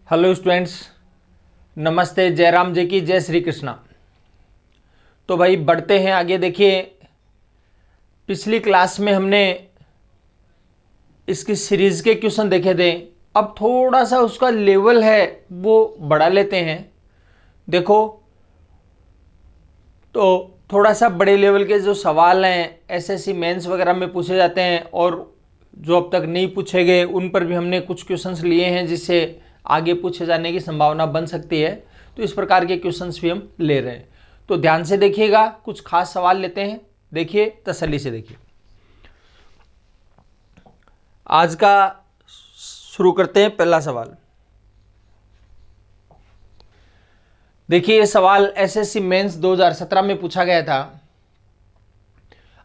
Hello students, नमस्ते। जयराम जी की जय श्री कृष्णा। तो भाई बढ़ते हैं आगे। देखिए, पिछली क्लास में हमने इसकी सीरीज के क्वेश्चन देखे थे। अब थोड़ा सा उसका लेवल है वो बढ़ा लेते हैं। देखो, तो थोड़ा सा बड़े लेवल के जो सवाल हैं एसएससी मेंस वगैरह में पूछे जाते हैं, और जो अब तक नहीं पूछे गए उन पर भी हमने कुछ क्वेश्चंस लिए हैं जिससे आगे पूछे जाने की संभावना बन सकती है। तो इस प्रकार के क्वेश्चंस भी हम ले रहे हैं। तो ध्यान से देखिएगा, कुछ खास सवाल लेते हैं। देखिए, तसल्ली से देखिए। आज का शुरू करते हैं। पहला सवाल देखिए, ये सवाल एसएससी मेंस 2017 में पूछा गया था।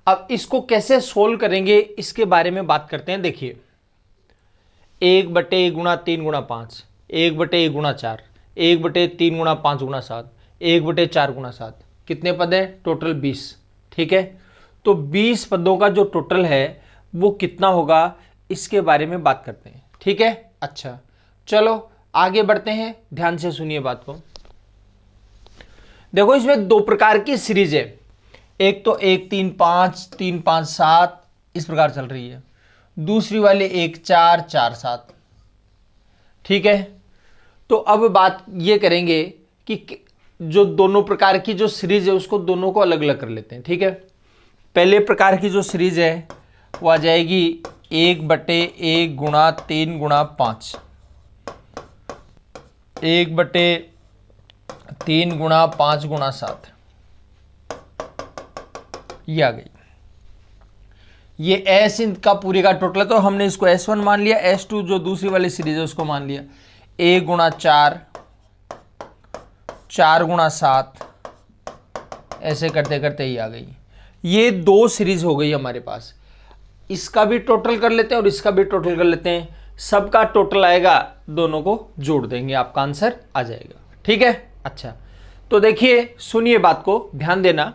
अब इसको कैसे सोल्व करेंगे इसके बारे में बात करते हैं। देखिए, 1/1 गुणा 3 गुणा 5, 1/1 गुणा 4, 1/3 गुणा 5 गुणा 7, 1/4 गुणा 7, कितने पद है? टोटल 20। ठीक है, तो 20 पदों का जो टोटल है वो कितना होगा, इसके बारे में बात करते हैं। ठीक है, अच्छा चलो आगे बढ़ते हैं। ध्यान से सुनिए बात को। देखो, इसमें दो प्रकार की सीरीज है। एक तो 1 3 5 3 5 7 इस प्रकार चल रही है, दूसरी वाली 1 4 4 7। ठीक है, तो अब बात ये करेंगे कि जो दोनों प्रकार की जो सीरीज है उसको दोनों को अलग अलग कर लेते हैं। ठीक है, पहले प्रकार की जो सीरीज है वो आ जाएगी 1/1 गुणा 3 गुणा 5, 1/3 गुणा 5 गुणा 7, ये आ गई। ये एस का पूरे का टोटल है, तो हमने इसको S1 मान लिया। S2 जो दूसरी वाली सीरीज है उसको मान लिया। 1 गुणा 4, 4 गुणा 7, ऐसे करते करते ही आ गई। ये दो सीरीज हो गई हमारे पास। इसका भी टोटल कर लेते हैं और इसका भी टोटल कर लेते हैं। सबका टोटल आएगा, दोनों को जोड़ देंगे, आपका आंसर आ जाएगा। ठीक है, अच्छा तो देखिए, सुनिए बात को, ध्यान देना।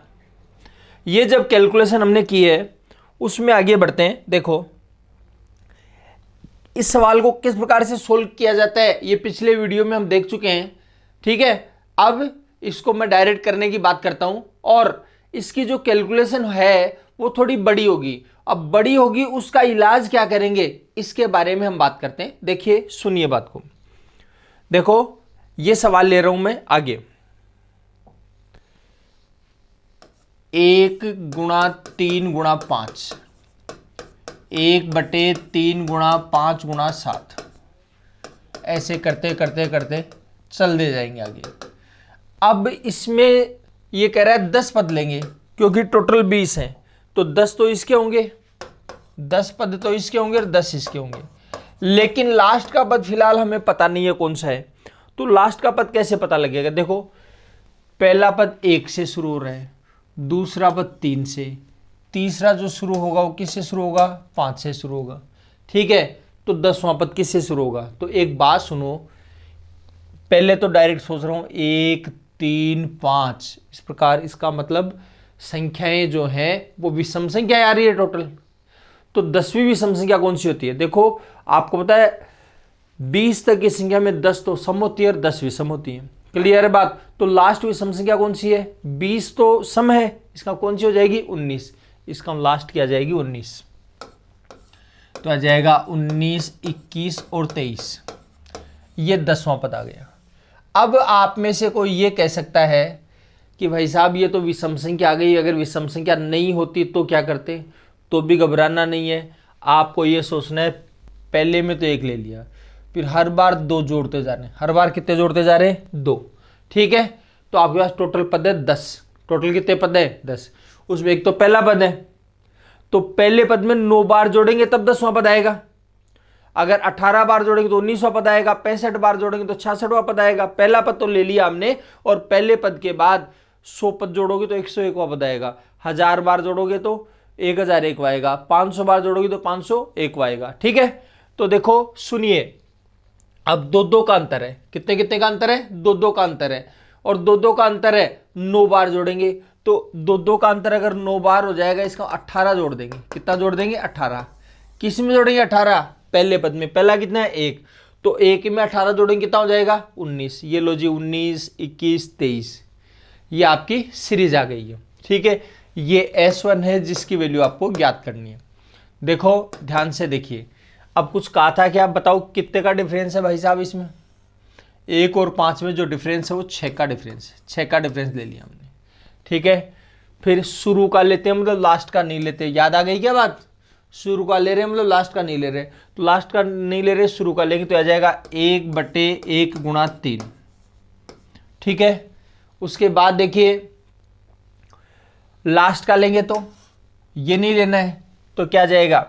ये जब कैलकुलेशन हमने की है उसमें आगे बढ़ते हैं। देखो, इस सवाल को किस प्रकार से सोल्व किया जाता है ये पिछले वीडियो में हम देख चुके हैं। ठीक है, अब इसको मैं डायरेक्ट करने की बात करता हूं, और इसकी जो कैलकुलेशन है वो थोड़ी बड़ी होगी। अब बड़ी होगी, उसका इलाज क्या करेंगे इसके बारे में हम बात करते हैं। देखिए, सुनिए बात को। देखो, ये सवाल ले रहा हूं मैं आगे। 1 गुणा 3 गुणा 5, 1/3 गुणा 5 गुणा 7, ऐसे करते करते करते चल दे जाएंगे आगे। अब इसमें ये कह रहा है 10 पद लेंगे, क्योंकि टोटल 20 हैं, तो 10 तो इसके होंगे, 10 पद तो इसके होंगे और 10 इसके होंगे। लेकिन लास्ट का पद फिलहाल हमें पता नहीं है कौन सा है। तो लास्ट का पद कैसे पता लगेगा? देखो, पहला पद 1 से शुरू हो रहा है, दूसरा पद 3 से, तीसरा जो शुरू होगा वो किससे शुरू होगा? 5 से शुरू होगा। ठीक है, तो 10वां पद किससे शुरू होगा? तो एक बात सुनो, पहले तो डायरेक्ट सोच रहा हूं 1 3 5 इस प्रकार। इसका मतलब संख्याएं जो हैं वो विषम संख्या आ रही है टोटल। तो 10वीं विषम संख्या कौन सी होती है? देखो, आपको पता है 20 तक की संख्या में 10 तो सम होती है और 10 विषम होती है। क्लियर है बात? तो लास्ट विषम संख्या कौन सी है? 20 तो सम है, इसका कौन सी हो जाएगी? 19। इसका लास्ट की आ जाएगी 19, तो आ जाएगा 19 21 और 23। ये 10वां पद आ गया। अब आप में से कोई ये कह सकता है कि भाई साहब ये तो विषम संख्या आ गई, अगर विषम संख्या नहीं होती तो क्या करते? तो भी घबराना नहीं है, आपको ये सोचना है पहले में तो 1 ले लिया, फिर हर बार 2 जोड़ते जा रहे हैं। हर बार कितने जोड़ते जा रहे हैं? 2। ठीक है, तो आपके पास टोटल पद है 10। टोटल कितने पद है? 10। उसमें एक तो पहला पद है, तो पहले पद में 9 बार जोड़ेंगे तब 10वां पद आएगा। अगर 18 बार जोड़ेंगे तो 19वां पद आएगा, 65 बार जोड़ेंगे तो 66वां पद आएगा। पहला पद तो ले लिया हमने, और पहले पद के बाद 100 पद जोड़ोगे तो 101वां पद आएगा। 1000 बार जोड़ोगे तो 1001 आएगा, 500 बार जोड़ोगे तो 501 आएगा। ठीक है, तो देखो सुनिए, अब 2-2 का अंतर है। कितने कितने का अंतर है? 2-2 का अंतर है, और 2-2 का अंतर है, 9 बार जोड़ेंगे तो 2-2 का अंतर अगर 9 बार हो जाएगा, इसका 18 जोड़ देंगे। कितना जोड़ देंगे? 18। किस में जोड़ेंगे? 18 पहले पद में। पहला कितना है? 1। तो एक में 18 जोड़ेंगे कितना हो जाएगा 19। ये लो जी 19, 21, 23, ये आपकी सीरीज आ गई है। ठीक है, ये S1 है जिसकी वैल्यू आपको ज्ञात करनी है। देखो ध्यान से देखिए, अब कुछ कहा था कि आप बताओ कितने का डिफरेंस है भाई साहब इसमें। 1 और 5 में जो डिफरेंस है वो 6 का डिफरेंस है। 6 का डिफरेंस ले लिया हमने। ठीक है, फिर शुरू का लेते हैं, मतलब लास्ट का नहीं लेते। याद आ गई क्या बात? शुरू का ले रहे हैं मतलब लास्ट का नहीं ले रहे। तो लास्ट का नहीं ले रहे, शुरू का लेंगे तो आ जाएगा 1/1 गुणा 3। ठीक है, उसके बाद देखिए लास्ट का लेंगे तो ये नहीं लेना है, तो क्या जाएगा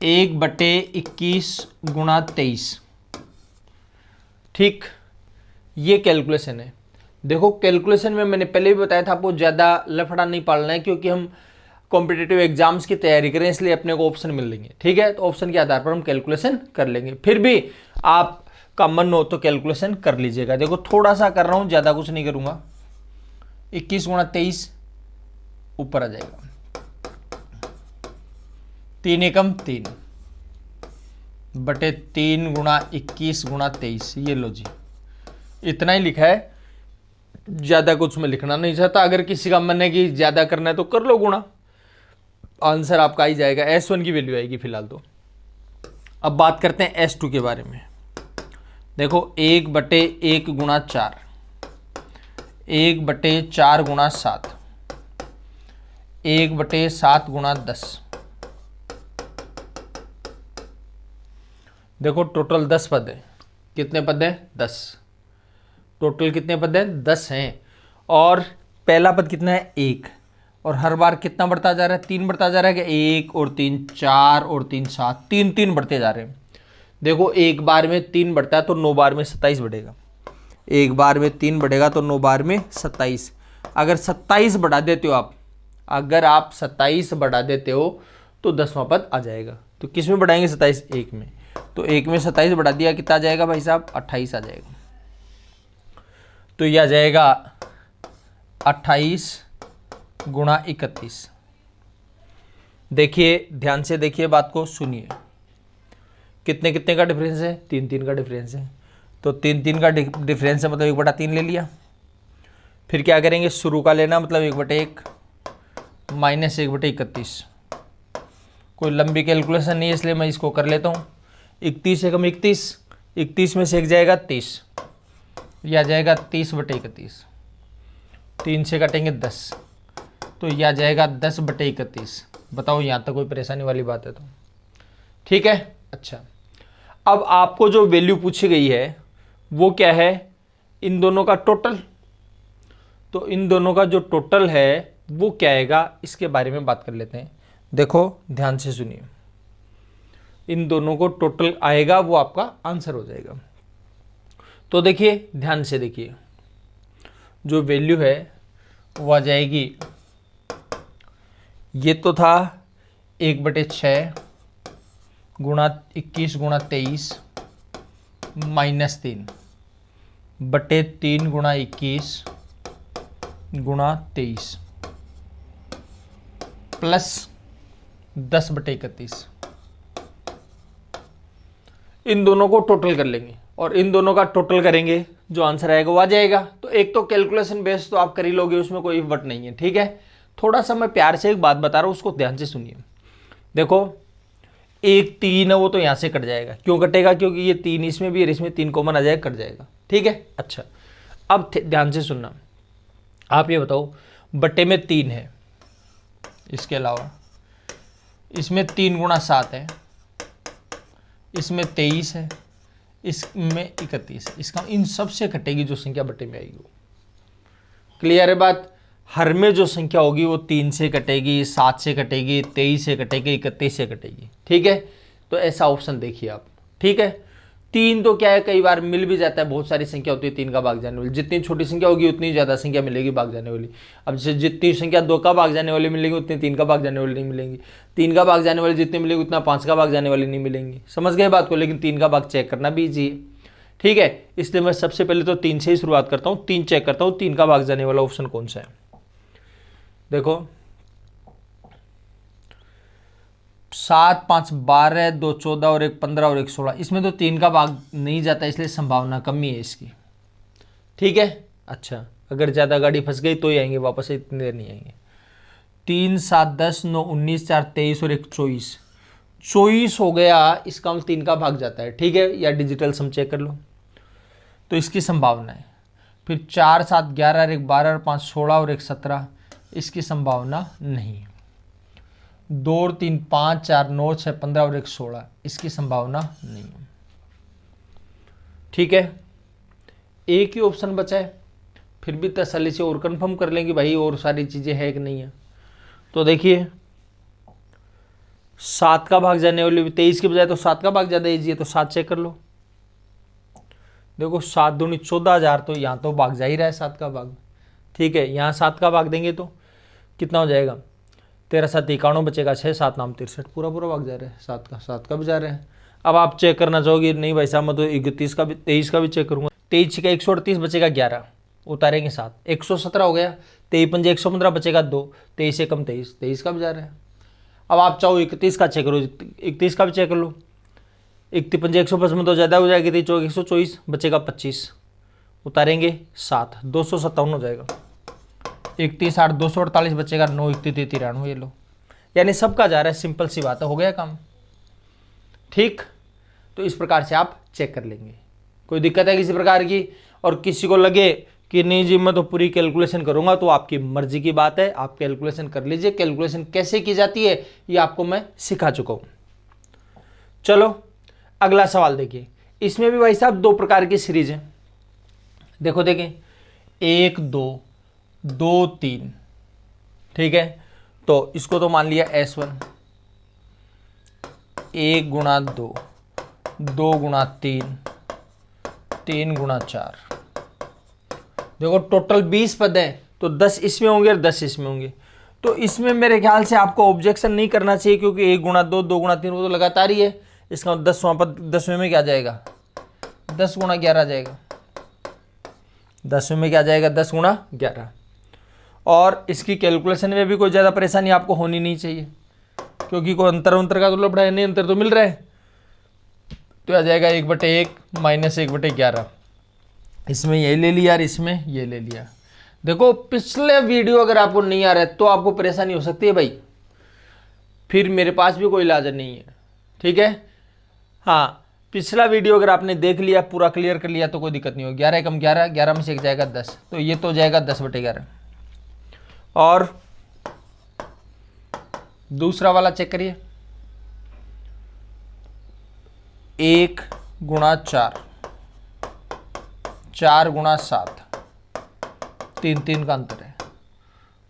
1/21 गुणा 23। ठीक, ये कैलकुलेशन है। देखो कैलकुलेशन में मैंने पहले भी बताया था आपको ज़्यादा लफड़ा नहीं पालना है, क्योंकि हम कॉम्पिटिटिव एग्जाम्स की तैयारी करें, इसलिए अपने को ऑप्शन मिल लेंगे। ठीक है, तो ऑप्शन के आधार पर हम कैलकुलेशन कर लेंगे। फिर भी आपका मन हो तो कैलकुलेशन कर लीजिएगा। देखो थोड़ा सा कर रहा हूँ, ज़्यादा कुछ नहीं करूँगा। 21 गुणा 23 ऊपर आ जाएगा, 3 एकम 3 बटे 3 गुणा 21 गुणा 23। ये लो जी, इतना ही लिखा है, ज़्यादा कुछ मैं लिखना नहीं चाहता। अगर किसी का मन है कि ज़्यादा करना है तो कर लो गुणा, आंसर आपका ही जाएगा। S1 की वैल्यू आएगी फिलहाल तो। अब बात करते हैं S2 के बारे में। देखो 1/1 गुणा 4, 1/4 गुणा 7, 1/7 गुणा 10। देखो टोटल 10 पद है। कितने पद हैं? 10। टोटल कितने पद हैं? 10 हैं। और पहला पद कितना है? 1। और हर बार कितना बढ़ता जा रहा है? 3 बढ़ता जा रहा है कि 1 और 3 4 और 3 7, 3 बढ़ते जा रहे हैं। देखो एक बार में 3 बढ़ता है तो 9 बार में 27 बढ़ेगा। एक बार में 3 बढ़ेगा तो 9 बार में 27। अगर 27 बढ़ा देते हो आप, अगर आप 27 बढ़ा देते हो तो 10वां पद आ जाएगा। तो किस में बढ़ाएंगे? 27, 1 में। तो 1 में 27 बढ़ा दिया, कितना आ जाएगा भाई साहब? 28 आ जाएगा। तो यह आ जाएगा 28 गुणा 31। देखिए ध्यान से देखिए, बात को सुनिए। कितने कितने का डिफरेंस है? 3 का डिफरेंस है। तो 3 का डिफरेंस है, मतलब 1/3 ले लिया। फिर क्या करेंगे? शुरू का लेना, मतलब 1/1 माइनस 1/31। कोई लंबी कैलकुलेशन नहीं है, इसलिए मैं इसको कर लेता हूँ। 31 एकम 31, 31 में से एक जाएगा 30, यह आ जाएगा 30/31। 3 से कटेंगे 10, तो यह आ जाएगा 10/31। बताओ यहाँ तक कोई परेशानी वाली बात है तो? ठीक है, अच्छा। अब आपको जो वैल्यू पूछी गई है वो क्या है? इन दोनों का टोटल। तो इन दोनों का जो टोटल है वो क्या आएगा, इसके बारे में बात कर लेते हैं। देखो ध्यान से सुनिए, इन दोनों को टोटल आएगा, वो आपका आंसर हो जाएगा। तो देखिए ध्यान से देखिए, जो वैल्यू है वो आ जाएगी, ये तो था 1/6 गुणा 21 गुणा 23 माइनस 3 बटे 3 गुणा 21 गुणा 23 प्लस 10/31। इन दोनों को टोटल कर लेंगे और इन दोनों का टोटल करेंगे, जो आंसर आएगा वो आ जाएगा। तो एक तो कैलकुलेशन बेस तो आप कर ही लोगे, उसमें कोई वट नहीं है। ठीक है, थोड़ा सा मैं प्यार से एक बात बता रहा हूँ, उसको ध्यान से सुनिए। देखो 1 3 है, वो तो यहाँ से कट जाएगा। क्यों कटेगा? क्योंकि ये 3 इसमें भी और इसमें 3 कॉमन आ जाएगा, कट जाएगा। ठीक है, अच्छा। अब ध्यान से सुनना, आप ये बताओ, बट्टे में 3 है, इसके अलावा इसमें 3 गुणा 7 है, इसमें 23 है, इसमें 31। इसका इन सब से कटेगी जो संख्या बट्टे में आएगी वो। क्लियर है बात? हर में जो संख्या होगी वो 3 से कटेगी, 7 से कटेगी, 23 से कटेगी, 31 से कटेगी। ठीक है, तो ऐसा ऑप्शन देखिए आप। ठीक है, 3 तो क्या है, कई बार मिल भी जाता है। बहुत सारी संख्या होती है 3 का भाग जाने वाली। जितनी छोटी संख्या होगी उतनी ज़्यादा संख्या मिलेगी भाग जाने वाली। अब जितनी संख्या 2 का भाग जाने वाली मिलेगी उतनी 3 का भाग जाने वाली नहीं मिलेंगी। 3 का भाग जाने वाली जितनी मिलेगी उतना 5 का भाग जाने वाली नहीं मिलेंगी। समझ गए बात को? लेकिन 3 का भाग चेक करना भी ईजी है। ठीक है, इसलिए मैं सबसे पहले तो 3 से ही शुरुआत करता हूँ। 3 चेक करता हूँ 3 का भाग जाने वाला ऑप्शन कौन सा है। देखो 7 5 12, 2 14 और 1 15 और 1 16। इसमें तो 3 का भाग नहीं जाता, इसलिए संभावना कम ही है इसकी। ठीक है, अच्छा अगर ज़्यादा गाड़ी फंस गई तो ही आएंगे वापस, इतनी देर नहीं आएंगे। 3 7 10 9 19 4 23 और 1 24। 24 हो गया, इसका 3 का भाग जाता है। ठीक है, या डिजिटल सम चेक कर लो, तो इसकी संभावना है। फिर 4 7 11 और 1 12 और 5 16 और 1 17, इसकी संभावना नहीं। 2 और 3 5 4 9 6 15 और 1 16, इसकी संभावना नहीं। ठीक है, एक ही ऑप्शन बचा है, फिर भी तसल्ली से और कंफर्म कर लेंगे भाई और सारी चीज़ें है कि नहीं है। तो देखिए 7 का भाग जाने वाली 23 के बजाय तो 7 का भाग ज़्यादा ईजी है, तो 7 चेक कर लो। देखो 7 दूनी 14,000, तो यहाँ तो भाग जा ही रहा है 7 का भाग। ठीक है, यहाँ 7 का भाग देंगे तो कितना हो जाएगा, 13 7 51 बचेगा, 6 7 नाम 63, पूरा पूरा भाग जा रहा है 7 का भी जा रहा है। अब आप चेक करना चाहोगे, नहीं भाई साहब मैं तो 31 का भी 23 का भी चेक करूँगा। 23 का 138 बचेगा 11, उतारेंगे 7, 117 हो गया। 23 5 115 बचेगा 2, 23 से कम 23 का भी जा रहा है। अब आप चाहो 31 का चेक करो, 31 का भी चेक कर लो। 31 5 155 तो ज़्यादा हो जाएगी, 124 बचेगा 25, उतारेंगे 7, 257 हो जाएगा। 31 8 248 बचेगा 9, 31 93, ये लो। यानी सबका जा रहा है, सिंपल सी बात है, हो गया काम। ठीक, तो इस प्रकार से आप चेक कर लेंगे। कोई दिक्कत है किसी प्रकार की, और किसी को लगे कि नहीं जी मैं तो पूरी कैलकुलेशन करूंगा, तो आपकी मर्जी की बात है, आप कैलकुलेशन कर लीजिए। कैलकुलेशन कैसे की जाती है ये आपको मैं सिखा चुका हूं। चलो अगला सवाल देखिए, इसमें भी भाई साहब 2 प्रकार की सीरीज है। देखो देखें 1 2 2 3। ठीक है, तो इसको तो मान लिया S1, 1 गुणा 2, 2 गुणा 3, 3 गुणा 4। देखो टोटल 20 पद हैं, तो 10 इसमें होंगे और 10 इसमें होंगे। तो इसमें मेरे ख्याल से आपको ऑब्जेक्शन नहीं करना चाहिए, क्योंकि 1 गुणा 2, 2 गुणा 3 वो तो लगातार ही है। इसका 10वां पद 10वें में क्या जाएगा, 10 गुणा 11 आ जाएगा। 10वें में क्या जाएगा, 10 गुणा 11। और इसकी कैलकुलेशन में भी कोई ज़्यादा परेशानी आपको होनी नहीं चाहिए, क्योंकि कोई अंतर का तो लफड़ा है नहीं, अंतर तो मिल रहा है। तो आ जाएगा 1/1 माइनस 1/11। इसमें ये ले लिया और इसमें ये ले लिया। देखो पिछले वीडियो अगर आपको नहीं आ रहा है तो आपको परेशानी हो सकती है भाई, फिर मेरे पास भी कोई इलाज नहीं है। ठीक है, हाँ पिछला वीडियो अगर आपने देख लिया, पूरा क्लियर कर लिया, तो कोई दिक्कत नहीं होगी। 11 कम 11, 11 में से 1 जाएगा 10, तो ये तो जाएगा 10/11। और दूसरा वाला चेक करिए, 1 गुणा 4, 4 गुणा 7, 3 का अंतर है।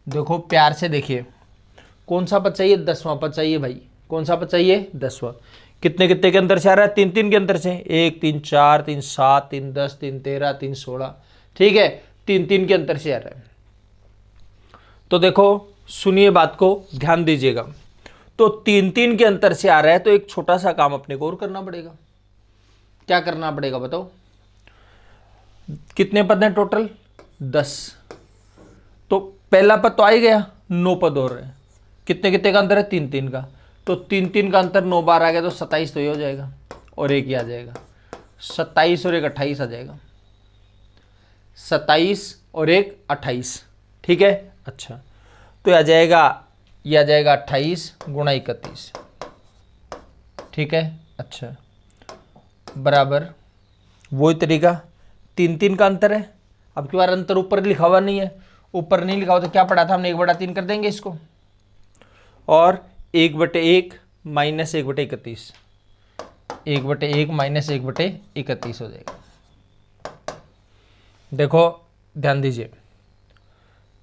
देखो प्यार से देखिए, कौन सा पद चाहिए, 10वां पद चाहिए भाई। कौन सा पद चाहिए, 10वां। कितने कितने के अंतर से आ रहा है, 3 के अंतर से। 1 3 4 3 7 3 10 3 13 3 16। ठीक है, 3 के अंतर से आ रहा है। तो देखो सुनिए, बात को ध्यान दीजिएगा। तो 3 के अंतर से आ रहा है, तो एक छोटा सा काम अपने को और करना पड़ेगा। क्या करना पड़ेगा बताओ, कितने पद हैं टोटल, 10। तो पहला पद तो आ ही गया, 9 पद और है। कितने कितने का अंतर है, 3 का। तो 3 का अंतर 9 बार आ गया, तो 27 तो ये हो जाएगा, और एक ही आ जाएगा। 27 और 1 28 आ जाएगा। 27 और 1 28। ठीक है, अच्छा तो यह आ जाएगा 28 गुणा 31। ठीक है, अच्छा बराबर वही तरीका, 3 का अंतर है। अब की बार अंतर ऊपर लिखा हुआ नहीं है, ऊपर नहीं लिखा हुआ तो क्या पढ़ा था हमने, 1/3 कर देंगे इसको, और 1/1 माइनस 1/31, 1/1 माइनस 1/31 हो जाएगा। देखो ध्यान दीजिए,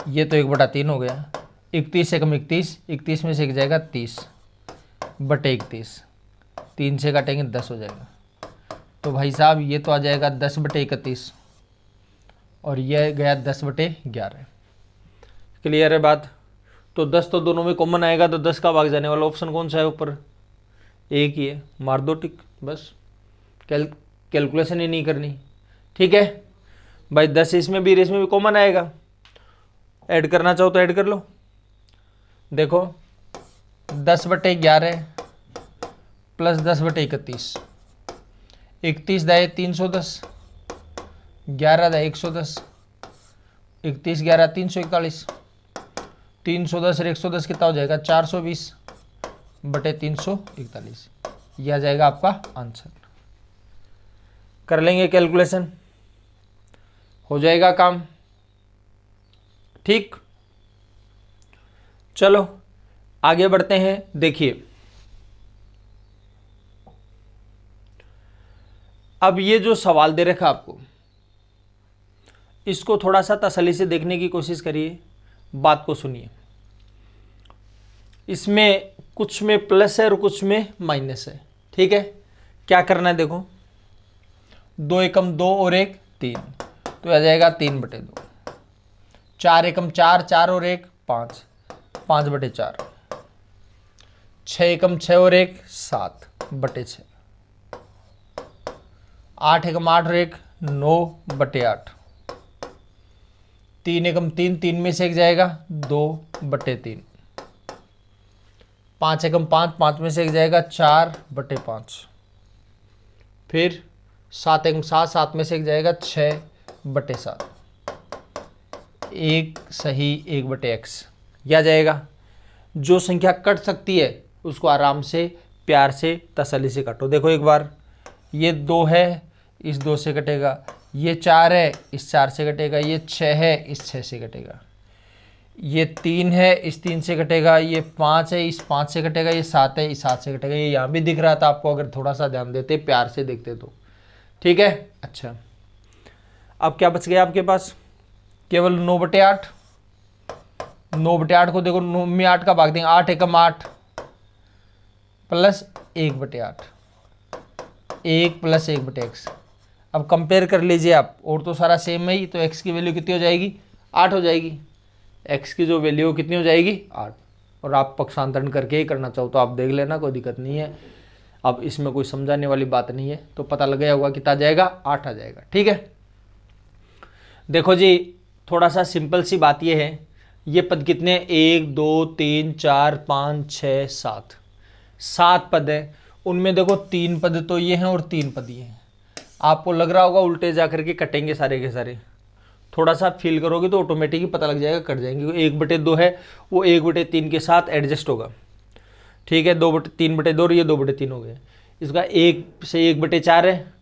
ये तो 1/3 हो गया। 31 से कम 31, 31 में से 1 जाएगा 30/31, 3 से काटेंगे 10 हो जाएगा। तो भाई साहब ये तो आ जाएगा 10/31, और यह गया 10/11। क्लियर है बात। तो 10 तो दोनों में कॉमन आएगा, तो 10 का भाग जाने वाला ऑप्शन कौन सा है ऊपर, एक ही है, मार दो टिक, बस कैलकुलेशन ही नहीं करनी। ठीक है भाई, 10 इसमें भी इसमें भी कॉमन आएगा, ऐड करना चाहो तो ऐड कर लो। देखो 10/11 प्लस 10/31, 31 दाए 310, 11 दाए 110, 31 11 341, 310 और 110 कितना हो जाएगा 420/341, यह आ जाएगा आपका आंसर। कर लेंगे कैलकुलेशन, हो जाएगा काम। ठीक, चलो आगे बढ़ते हैं। देखिए अब ये जो सवाल दे रखा आपको, इसको थोड़ा सा तसल्ली से देखने की कोशिश करिए, बात को सुनिए। इसमें कुछ में प्लस है और कुछ में माइनस है। ठीक है, क्या करना है देखो, 2 एकम 2 और 1 3, तो आ जाएगा 3/2, 4 एकम 4, 4 और 1 5, 5/4, 6 एकम 6 और 1 7/6, 8 एकम 8 और 1 9/8, 3 एकम 3, 3 में से एक जाएगा 2/3, 5 एकम 5, 5 में से एक जाएगा 4/5, फिर 7 एकम 7, 7 में से एक जाएगा 6/7, 1 सही 1/x, यह जाएगा। जो संख्या कट सकती है उसको आराम से प्यार से तसल्ली से काटो। देखो एक बार, ये 2 है, इस 2 से कटेगा, ये 4 है, इस 4 से कटेगा, ये 6 है, इस 6 से कटेगा, ये 3 है, इस 3 से कटेगा, ये 5 है, इस 5 से कटेगा, ये 7 है, इस 7 से कटेगा। ये यहाँ भी दिख रहा था आपको, अगर थोड़ा सा ध्यान देते प्यार से देखते तो। ठीक है, अच्छा अब क्या बच गया आपके पास, केवल 9/8। 9/8 को देखो, 9 में 8 का भाग देंगे, 8 एकम 8 प्लस 1/8, 1 प्लस 1/x। अब कंपेयर कर लीजिए आप, और तो सारा सेम है ही, तो x की वैल्यू कितनी हो जाएगी 8 हो जाएगी। x की जो वैल्यू कितनी हो जाएगी 8, और आप पक्षांतरण करके ही करना चाहो तो आप देख लेना, कोई दिक्कत नहीं है। अब इसमें कोई समझाने वाली बात नहीं है, तो पता लग गया होगा कितना जाएगा 8 आ जाएगा। ठीक है, देखो जी थोड़ा सा सिंपल सी बात ये है, ये पद कितने 1 2 3 4 5 6 7, 7 पद है। उनमें देखो 3 पद तो ये हैं और 3 पद ये हैं। आपको लग रहा होगा उल्टे जा करके कटेंगे सारे के सारे, थोड़ा सा फील करोगे तो ऑटोमेटिक ही पता लग जाएगा कट जाएंगे। 1/2 है वो 1/3 के साथ एडजस्ट होगा। ठीक है, 3/2 और ये 2/3 हो गए। इसका 1 से 1/4 है,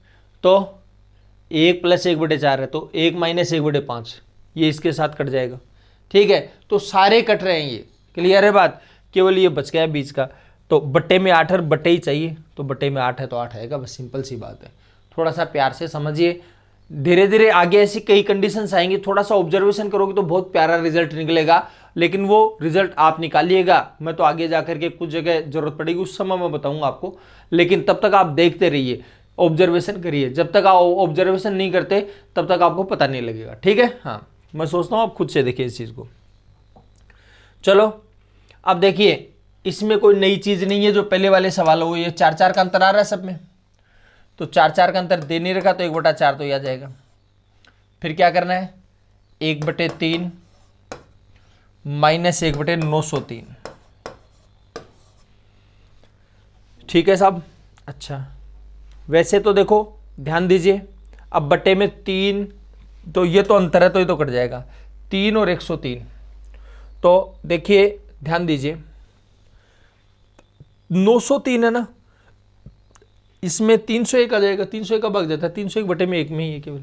तो 1 प्लस 1/4 है, तो 1 माइनस 1/5, ये इसके साथ कट जाएगा। ठीक है, तो सारे कट रहे हैं, ये क्लियर है बात। केवल ये बच गया है बीच का, तो बट्टे में 8 और बट्टे ही चाहिए, तो बट्टे में 8 है तो 8 आएगा, बस सिंपल सी बात है। थोड़ा सा प्यार से समझिए, धीरे धीरे आगे ऐसी कई कंडीशंस आएंगी, थोड़ा सा ऑब्जर्वेशन करोगे तो बहुत प्यारा रिजल्ट निकलेगा। लेकिन वो रिजल्ट आप निकालिएगा, मैं तो आगे जाकर के कुछ जगह जरूरत पड़ेगी उस समय मैं बताऊंगा आपको, लेकिन तब तक आप देखते रहिए, ऑब्जर्वेशन करिए। जब तक आप ऑब्जर्वेशन नहीं करते तब तक आपको पता नहीं लगेगा। ठीक है, हाँ मैं सोचता हूँ आप खुद से देखिए इस चीज़ को। चलो अब देखिए, इसमें कोई नई चीज़ नहीं है, जो पहले वाले सवाल हो ये 4-4 का अंतर आ रहा है सब में, तो 4-4 का अंतर दे नहीं रखा, तो 1/4 तो ये आ जाएगा। फिर क्या करना है, 1/3 माइनस 1/903। ठीक है साहब, अच्छा वैसे तो देखो ध्यान दीजिए, अब बट्टे में 3, तो ये तो अंतर है तो ये तो कट जाएगा, 3 और 103। तो देखिए ध्यान दीजिए, 903 है ना, इसमें 301 आ जाएगा, 301 का भाग जाता है, 301 बटे में 1 में ही है केवल,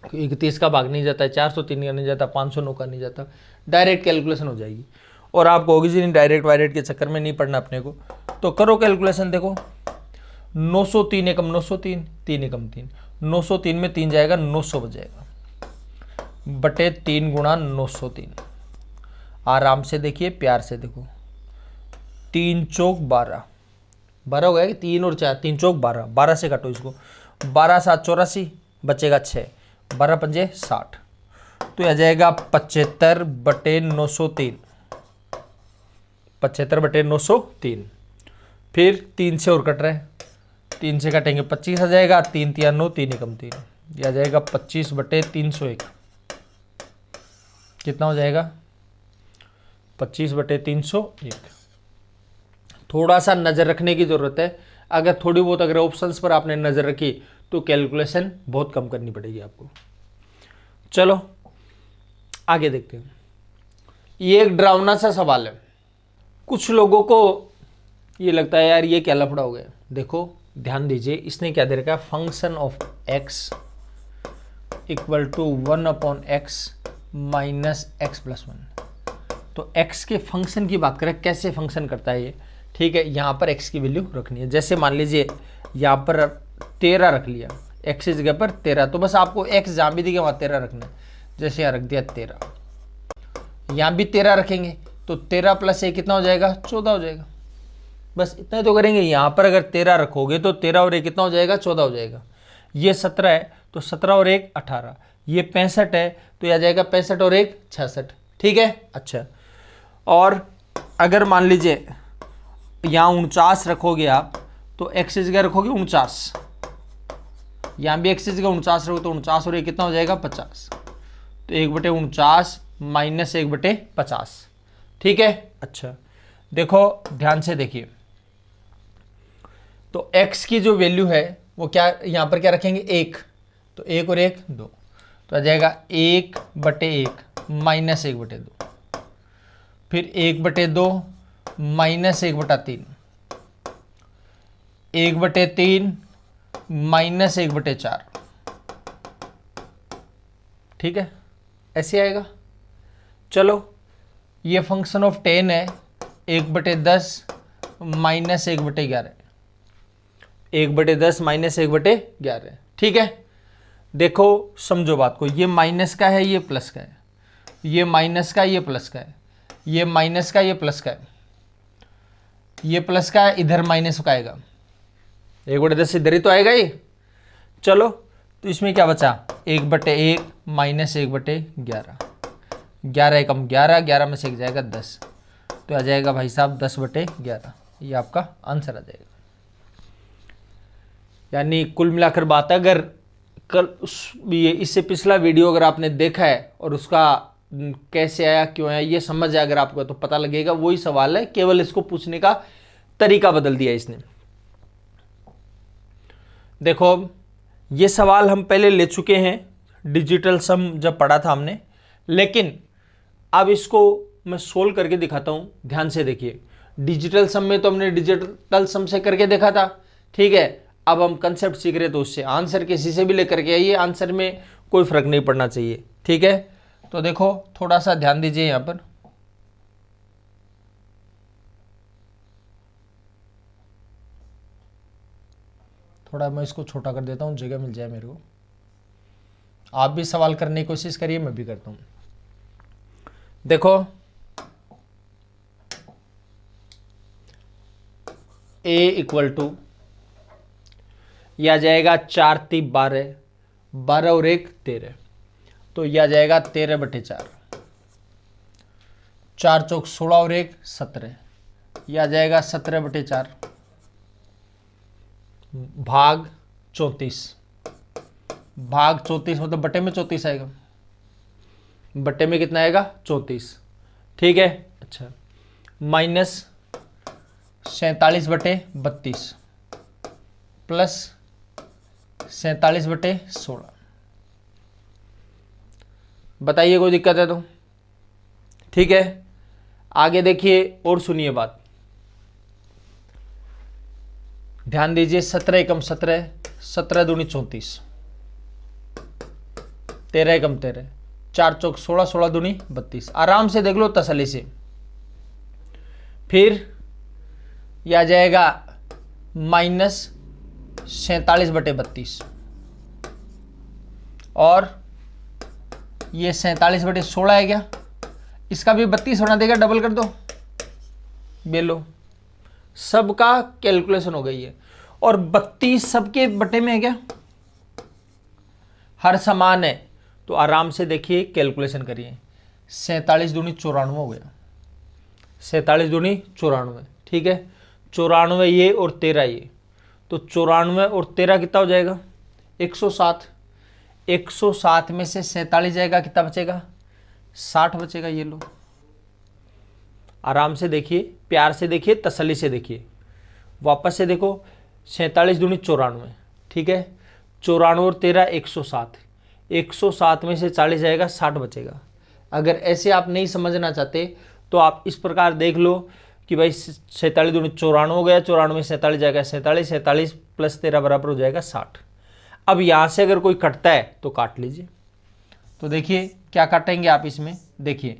31 का भाग नहीं जाता है, 403 का नहीं जाता, 509 का नहीं जाता, डायरेक्ट कैलकुलेशन हो जाएगी। और आप कहोगे जी नहीं डायरेक्ट वायरेक्ट के चक्कर में नहीं पढ़ना अपने को, तो करो कैलकुलेशन। देखो 903 एकम 903, 3 एकम 3, 903 में 3 जाएगा 900 बच जाएगा, बटे 3 गुणा 903। आराम से देखिए, प्यार से देखो, 3 चौक 12, 12 हो गया कि 3 और 4, 3 चौक 12, 12 से काटो इसको, 12 7 84 बचेगा 6, 12 पंजे 60, तो आ जाएगा 75/903, 75/903। फिर 3 से और कट रहे हैं, 3 से काटेंगे 25 आ जाएगा, 3 3 9, 3 एकम 3, यह आ जाएगा 25/301। कितना हो जाएगा 25/301। थोड़ा सा नज़र रखने की ज़रूरत है, अगर थोड़ी बहुत अगर ऑप्शंस पर आपने नज़र रखी तो कैलकुलेशन बहुत कम करनी पड़ेगी आपको। चलो आगे देखते हैं। ये एक डरावना सा सवाल है, कुछ लोगों को ये लगता है यार ये क्या लफड़ा हो गया। देखो ध्यान दीजिए, इसने क्या दे रखा है, function of x equal to 1/x minus X plus 1। तो x के फंक्शन की बात करें, कैसे फंक्शन करता है ये, ठीक है। यहाँ पर x की वैल्यू रखनी है, जैसे मान लीजिए यहाँ पर 13 रख लिया, x की जगह पर 13, तो बस आपको x जहाँ भी दिखे वहाँ 13 रखना है। जैसे यहाँ रख दिया 13, यहाँ भी 13 रखेंगे तो 13 प्लस 1 कितना हो जाएगा, 14 हो जाएगा। बस इतना ही तो करेंगे। यहाँ पर अगर 13 रखोगे तो 13 और 1 कितना हो जाएगा, 14 हो जाएगा। ये 17 है तो 17 और 1 18, ये 65 है तो यह आ जाएगा 65 और 1 66, ठीक है। अच्छा, और अगर मान लीजिए यहाँ 49 रखोगे आप तो x की जगह रखोगे 49, यहाँ भी x की जगह 49 रखोगे तो 49 और 1 कितना हो जाएगा, 50। तो 1/49 माइनस 1/50, ठीक है। अच्छा देखो ध्यान से देखिए, तो x की जो वैल्यू है वो क्या, यहाँ पर क्या रखेंगे 1, तो 1 और 1 2, तो आ जाएगा 1/1 माइनस 1/2, फिर 1/2 माइनस 1/3, 1/3 माइनस 1/4, ठीक है, ऐसे आएगा। चलो ये फंक्शन ऑफ 10 है, 1/10 माइनस 1/11, 1/10 माइनस 1/11, ठीक है। देखो समझो बात को, ये माइनस का है, ये प्लस का है, ये माइनस का, ये प्लस का है, ये माइनस का, ये प्लस का है, ये प्लस का है, इधर माइनस का आएगा, 1/10 इधर ही तो आएगा ये। चलो तो इसमें क्या बचा, 1/1 माइनस 1/11, 11 एकम 11, 11 में से एक जाएगा 10, तो आ जाएगा भाई साहब 10/11, ये आपका आंसर आ जाएगा। यानी कुल मिलाकर बात है, अगर कल ये इससे पिछला वीडियो अगर आपने देखा है और उसका कैसे आया क्यों आया ये समझ आया अगर आपको, तो पता लगेगा वही सवाल है, केवल इसको पूछने का तरीका बदल दिया इसने। देखो ये सवाल हम पहले ले चुके हैं, डिजिटल सम जब पढ़ा था हमने, लेकिन अब इसको मैं सोल्व करके दिखाता हूं। ध्यान से देखिए, डिजिटल सम में तो हमने डिजिटल सम से करके देखा था, ठीक है। अब हम कंसेप्ट सीख रहे तो उससे आंसर किसी से भी लेकर के आइए, आंसर में कोई फर्क नहीं पड़ना चाहिए, ठीक है। तो देखो थोड़ा सा ध्यान दीजिए यहां पर, थोड़ा मैं इसको छोटा कर देता हूं, जगह मिल जाए मेरे को। आप भी सवाल करने की कोशिश करिए, मैं भी करता हूं। देखो a इक्वल टू, यह आ जाएगा 4 3 12, 12 और 1 13, तो यह आ जाएगा 13/4, 4 चौक 16 और 1 17, यह आ जाएगा 17/4 भाग 34, भाग 34 मतलब बटे में 34 आएगा, बटे में कितना आएगा 34, ठीक है। अच्छा माइनस 47/32 प्लस 47/16, बताइए कोई दिक्कत है तो, ठीक है। आगे देखिए और सुनिए बात, ध्यान दीजिए, 17 एकम 17, 17 दूनी 34, 13 एकम 13, 4 चौक 16, 16 दूनी 32, आराम से देख लो तसल्ली से। फिर यह आ जाएगा माइनस 47/32 और ये 47/16 है क्या, इसका भी 32 होना देगा, डबल कर दो, बेलो सबका कैलकुलेशन हो गई है। और 32 सबके बटे में है क्या, हर समान है, तो आराम से देखिए कैलकुलेशन करिए, 47 दूनी 94 हो गया, 47 दूनी 94, ठीक है। 94 ये और 13 ये, तो 94 और 13 कितना हो जाएगा 107, 107 में से 47 जाएगा, कितना बचेगा 60 बचेगा, ये लो आराम से देखिए, प्यार से देखिए, तसल्ली से देखिए, वापस से देखो, 47 दूनी 94, ठीक है। 94 और 13 107, 107 में से 40 जाएगा, 60 बचेगा। अगर ऐसे आप नहीं समझना चाहते तो आप इस प्रकार देख लो कि भाई 47 दूनी 94 हो गया, 94 में 47 जाएगा 47, 47 प्लस 13 बराबर हो जाएगा 60। अब यहाँ से अगर कोई कटता है तो काट लीजिए। तो देखिए क्या काटेंगे आप इसमें, देखिए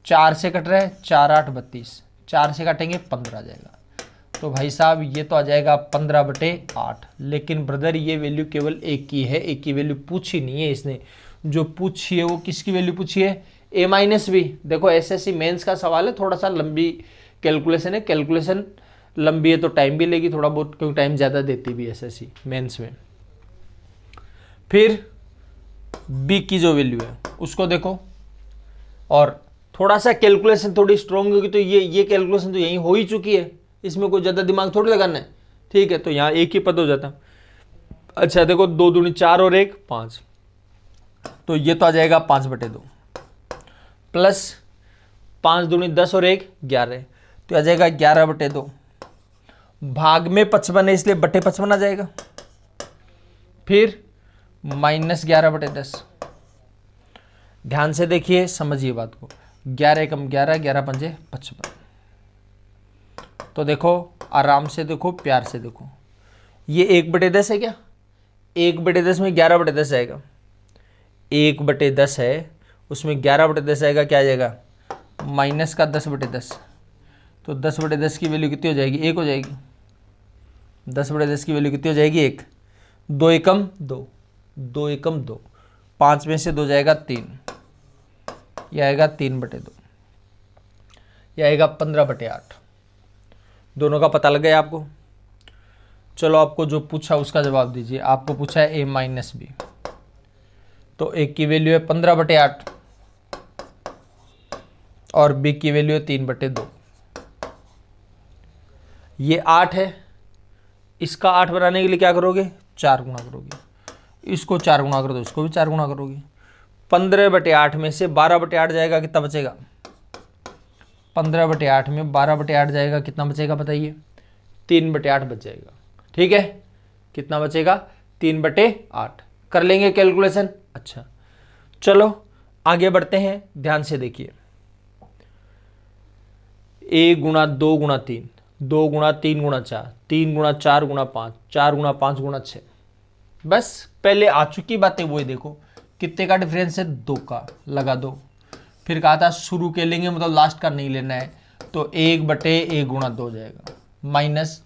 4 से कट रहा है, 4 8 32, 4 से काटेंगे 15 आ जाएगा। तो भाई साहब ये तो आ जाएगा 15/8। लेकिन ब्रदर ये वैल्यू केवल एक की है, एक की वैल्यू पूछी नहीं है इसने। जो पूछी है वो किसकी वैल्यू पूछी है, a-b। देखो एसएससी मेंस का सवाल है, थोड़ा सा लंबी कैलकुलेशन है, कैलकुलेशन लंबी है तो टाइम भी लेगी थोड़ा बहुत, क्योंकि टाइम ज़्यादा देती भी एसएससी मेंस में। फिर b की जो वैल्यू है उसको देखो, और थोड़ा सा कैलकुलेशन थोड़ी स्ट्रॉन्ग होगी तो ये कैलकुलेशन तो यहीं हो ही चुकी है, इसमें कोई ज़्यादा दिमाग थोड़ी लगाना है, ठीक है। तो यहाँ एक ही पद हो जाता। अच्छा देखो 2 दूनी 4 और 1 5, तो ये तो आ जाएगा 5/2 प्लस 5 दूनी 10 और 1 11, तो आ जाएगा 11/2। भाग में 55 है इसलिए बटे 55 आ जाएगा। फिर -11/10। ध्यान से देखिए, समझिए बात को, 11 एकम 11, 11 पंजे 55। तो देखो आराम से देखो, प्यार से देखो, ये 1/10 है क्या, 1/10 में 11/10 आएगा, 1/10 है उसमें 11/10 आएगा, क्या आ जाएगा माइनस का 10/10। तो 10/10 की वैल्यू कितनी हो जाएगी, 1 हो जाएगी। 10/10 की वैल्यू कितनी हो जाएगी, 1। 2 एकम 2, 2 एकम 2, 5 में से 2 जाएगा 3, यह आएगा 3/2, यह आएगा 15/8। दोनों का पता लग गया आपको। चलो आपको जो पूछा उसका जवाब दीजिए। आपको पूछा है a-b, तो एक की वैल्यू है 15/8 और b की वैल्यू है 3/2। ये 8 है, इसका 8 बनाने के लिए क्या करोगे, 4 गुणा करोगे। इसको 4 गुणा करो तो इसको भी 4 गुणा करोगे। 15/8 में से 12/8 जाएगा, कितना बचेगा, 15/8 में 12/8 जाएगा, कितना बचेगा बताइए, 3/8 बच जाएगा, ठीक है। कितना बचेगा, 3/8। कर लेंगे कैलकुलेशन। अच्छा चलो आगे बढ़ते हैं, ध्यान से देखिए। a गुणा 2 गुणा 3, 2 गुणा 3 गुणा 4, 3 गुणा 4 गुणा 5, 4 गुणा 5 गुणा 6। बस पहले आ चुकी बातें वही देखो, कितने का डिफरेंस है, 2 का, लगा दो। फिर कहा था शुरू के लेंगे, मतलब लास्ट का नहीं लेना है, तो 1/1 गुणा 2 जाएगा, माइनस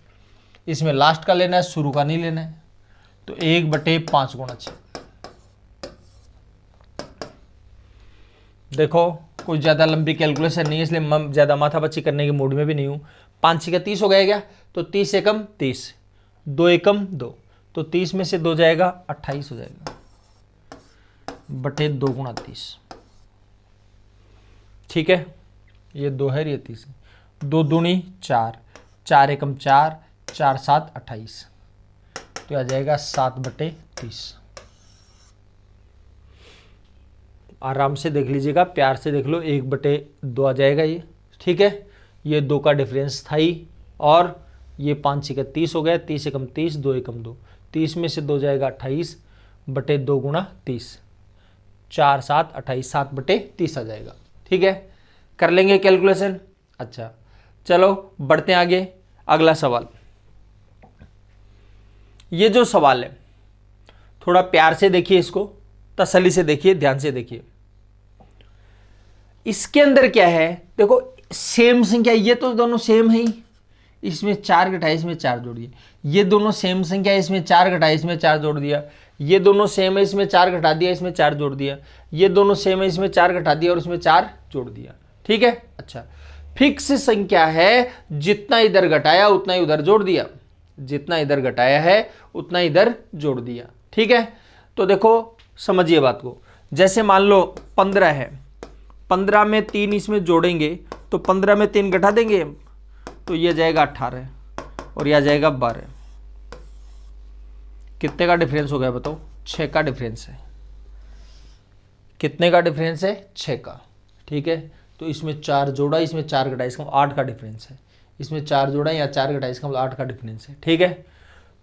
इसमें लास्ट का लेना है, शुरू का नहीं लेना है, तो 1/5 गुणा 6। देखो कोई ज़्यादा लंबी कैलकुलेशन नहीं है, इसलिए मैं ज़्यादा माथापच्ची करने के मूड में भी नहीं हूँ। 5 6 का 30 हो गया क्या, तो 30 एकम 30, 2 एकम 2, तो 30 में से 2 जाएगा 28 हो जाएगा, बटे 2 गुणा 30, ठीक है। ये 2 है, ये 30 है। 2 दूनी 4, 4 एकम 4, 4 7 28, तो आ जाएगा 7/30। आराम से देख लीजिएगा, प्यार से देख लो, 1/2 आ जाएगा ये, ठीक है। ये 2 का डिफरेंस था ही, और ये 5 6 का 30 हो गया, 30 एकम 30, 2 एकम 2, 30 में से 2 जाएगा 28, बटे 2 गुणा 30, 4 7 28, 7/30 आ जाएगा, ठीक है। कर लेंगे कैलकुलेशन। अच्छा चलो बढ़ते हैं आगे, अगला सवाल। ये जो सवाल है थोड़ा प्यार से देखिए, इसको तसल्ली से देखिए, ध्यान से देखिए। इसके अंदर क्या है, देखो सेम संख्या, ये तो दोनों सेम है ही, इसमें 4 घटाए इसमें 4 जोड़ दिए। ये दोनों सेम संख्या है, इसमें 4 घटाए इसमें 4 जोड़ दिया। ये दोनों सेम है, इसमें 4 घटा दिया इसमें 4 जोड़ दिया। ये दोनों सेम है, इसमें 4 घटा दिया और इसमें 4 जोड़ दिया, ठीक है। अच्छा फिक्स संख्या है, जितना इधर घटाया उतना ही उधर जोड़ दिया, जितना इधर घटाया है उतना इधर जोड़ दिया, ठीक है। तो देखो समझिए बात को, जैसे मान लो 15 है, 15 में 3 इसमें जोड़ेंगे तो 15 में 3 घटा देंगे, तो यह जाएगा 18 और यह जाएगा 12। कितने का डिफरेंस हो गया बताओ, 6 का डिफरेंस है। कितने का डिफरेंस है, 6 का, ठीक है। तो इसमें 4 जोड़ा, इसमें 4 घटाया, इसका 8 का डिफरेंस है। इसमें 4 जोड़ा या 4 घटाया, इसका मतलब 8 का डिफरेंस है, ठीक है।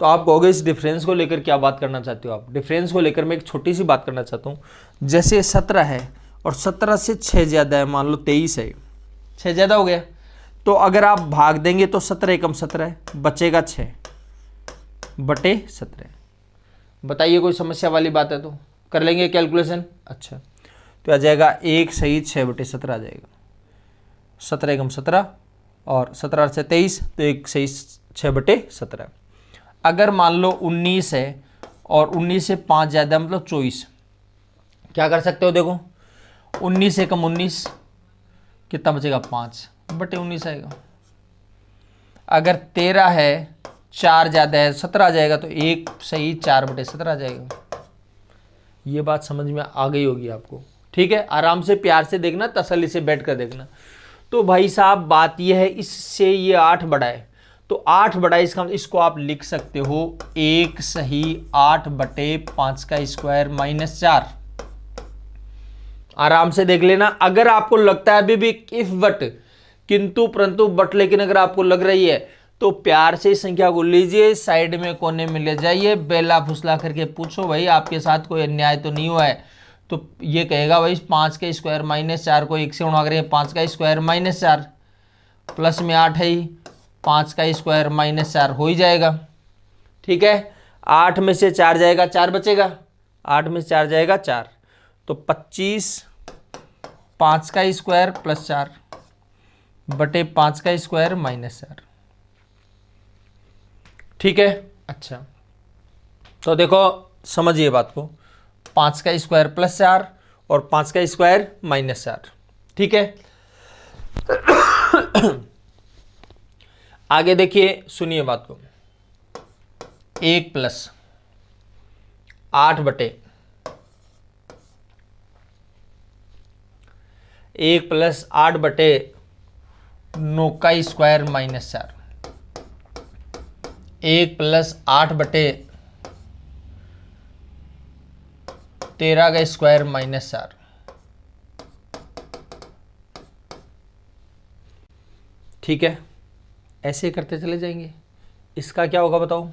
तो आप कहोगे इस डिफरेंस को लेकर क्या बात करना चाहते हो आप? डिफरेंस को लेकर मैं एक छोटी सी बात करना चाहता हूँ। जैसे 17 है और 17 से 6 ज़्यादा है, मान लो 23 है, 6 ज़्यादा हो गया, तो अगर आप भाग देंगे तो 17 एकम 17 है, बचेगा 6 बटे 17। बताइए कोई समस्या वाली बात है तो कर लेंगे कैलकुलेशन। अच्छा, तो आ जाएगा 1 सही 6 बटे 17 आ जाएगा, 17 एकम 17 और 17 से 23, तो 1 सही 6 बटे 17। अगर मान लो 19 है और 19 से 5 ज़्यादा मतलब 24, क्या कर सकते हो? देखो 19 एकम 19, कितना बचेगा? 5 बटे 19 आएगा। अगर 13 है, 4 ज़्यादा है, 17 आ जाएगा, तो 1 सही 4 बटे 17 आ जाएगा। ये बात समझ में आ गई होगी आपको। ठीक है, आराम से प्यार से देखना, तसल्ली से बैठ कर देखना। तो भाई साहब बात यह है, इससे ये 8 बड़ा है, तो 8 बड़ा इसका, इसको आप लिख सकते हो 1 सही 8 बटे 5 का स्क्वायर माइनस 4। आराम से देख लेना। अगर आपको लगता है अभी भी इफ बट, किंतु परंतु बट, लेकिन अगर आपको लग रही है तो प्यार से इस संख्या को लीजिए, साइड में कोने में ले जाइए, बेला फुसला करके पूछो भाई आपके साथ कोई अन्याय तो नहीं हुआ है? तो ये कहेगा भाई 5 का स्क्वायर माइनस 4 को 1 से गुणा करें, 5 का स्क्वायर माइनस 4 प्लस में 8 है ही, 5 का स्क्वायर माइनस 4 हो ही जाएगा। ठीक है, 8 में से 4 जाएगा, 4 बचेगा, 8 में से 4 जाएगा 4, तो 25 5 का स्क्वायर प्लस 4 बटे 5 का स्क्वायर माइनस 4। ठीक है, अच्छा तो देखो समझिए बात को, 5 का स्क्वायर प्लस 4 और 5 का स्क्वायर माइनस 4। ठीक है, आगे देखिए, सुनिए बात को, 1 प्लस 8 बटे 1 प्लस 8 बटे 9 का स्क्वायर माइनस 4, 1 प्लस 8 बटे 13 का स्क्वायर माइनस 4। ठीक है, ऐसे करते चले जाएंगे। इसका क्या होगा बताओ?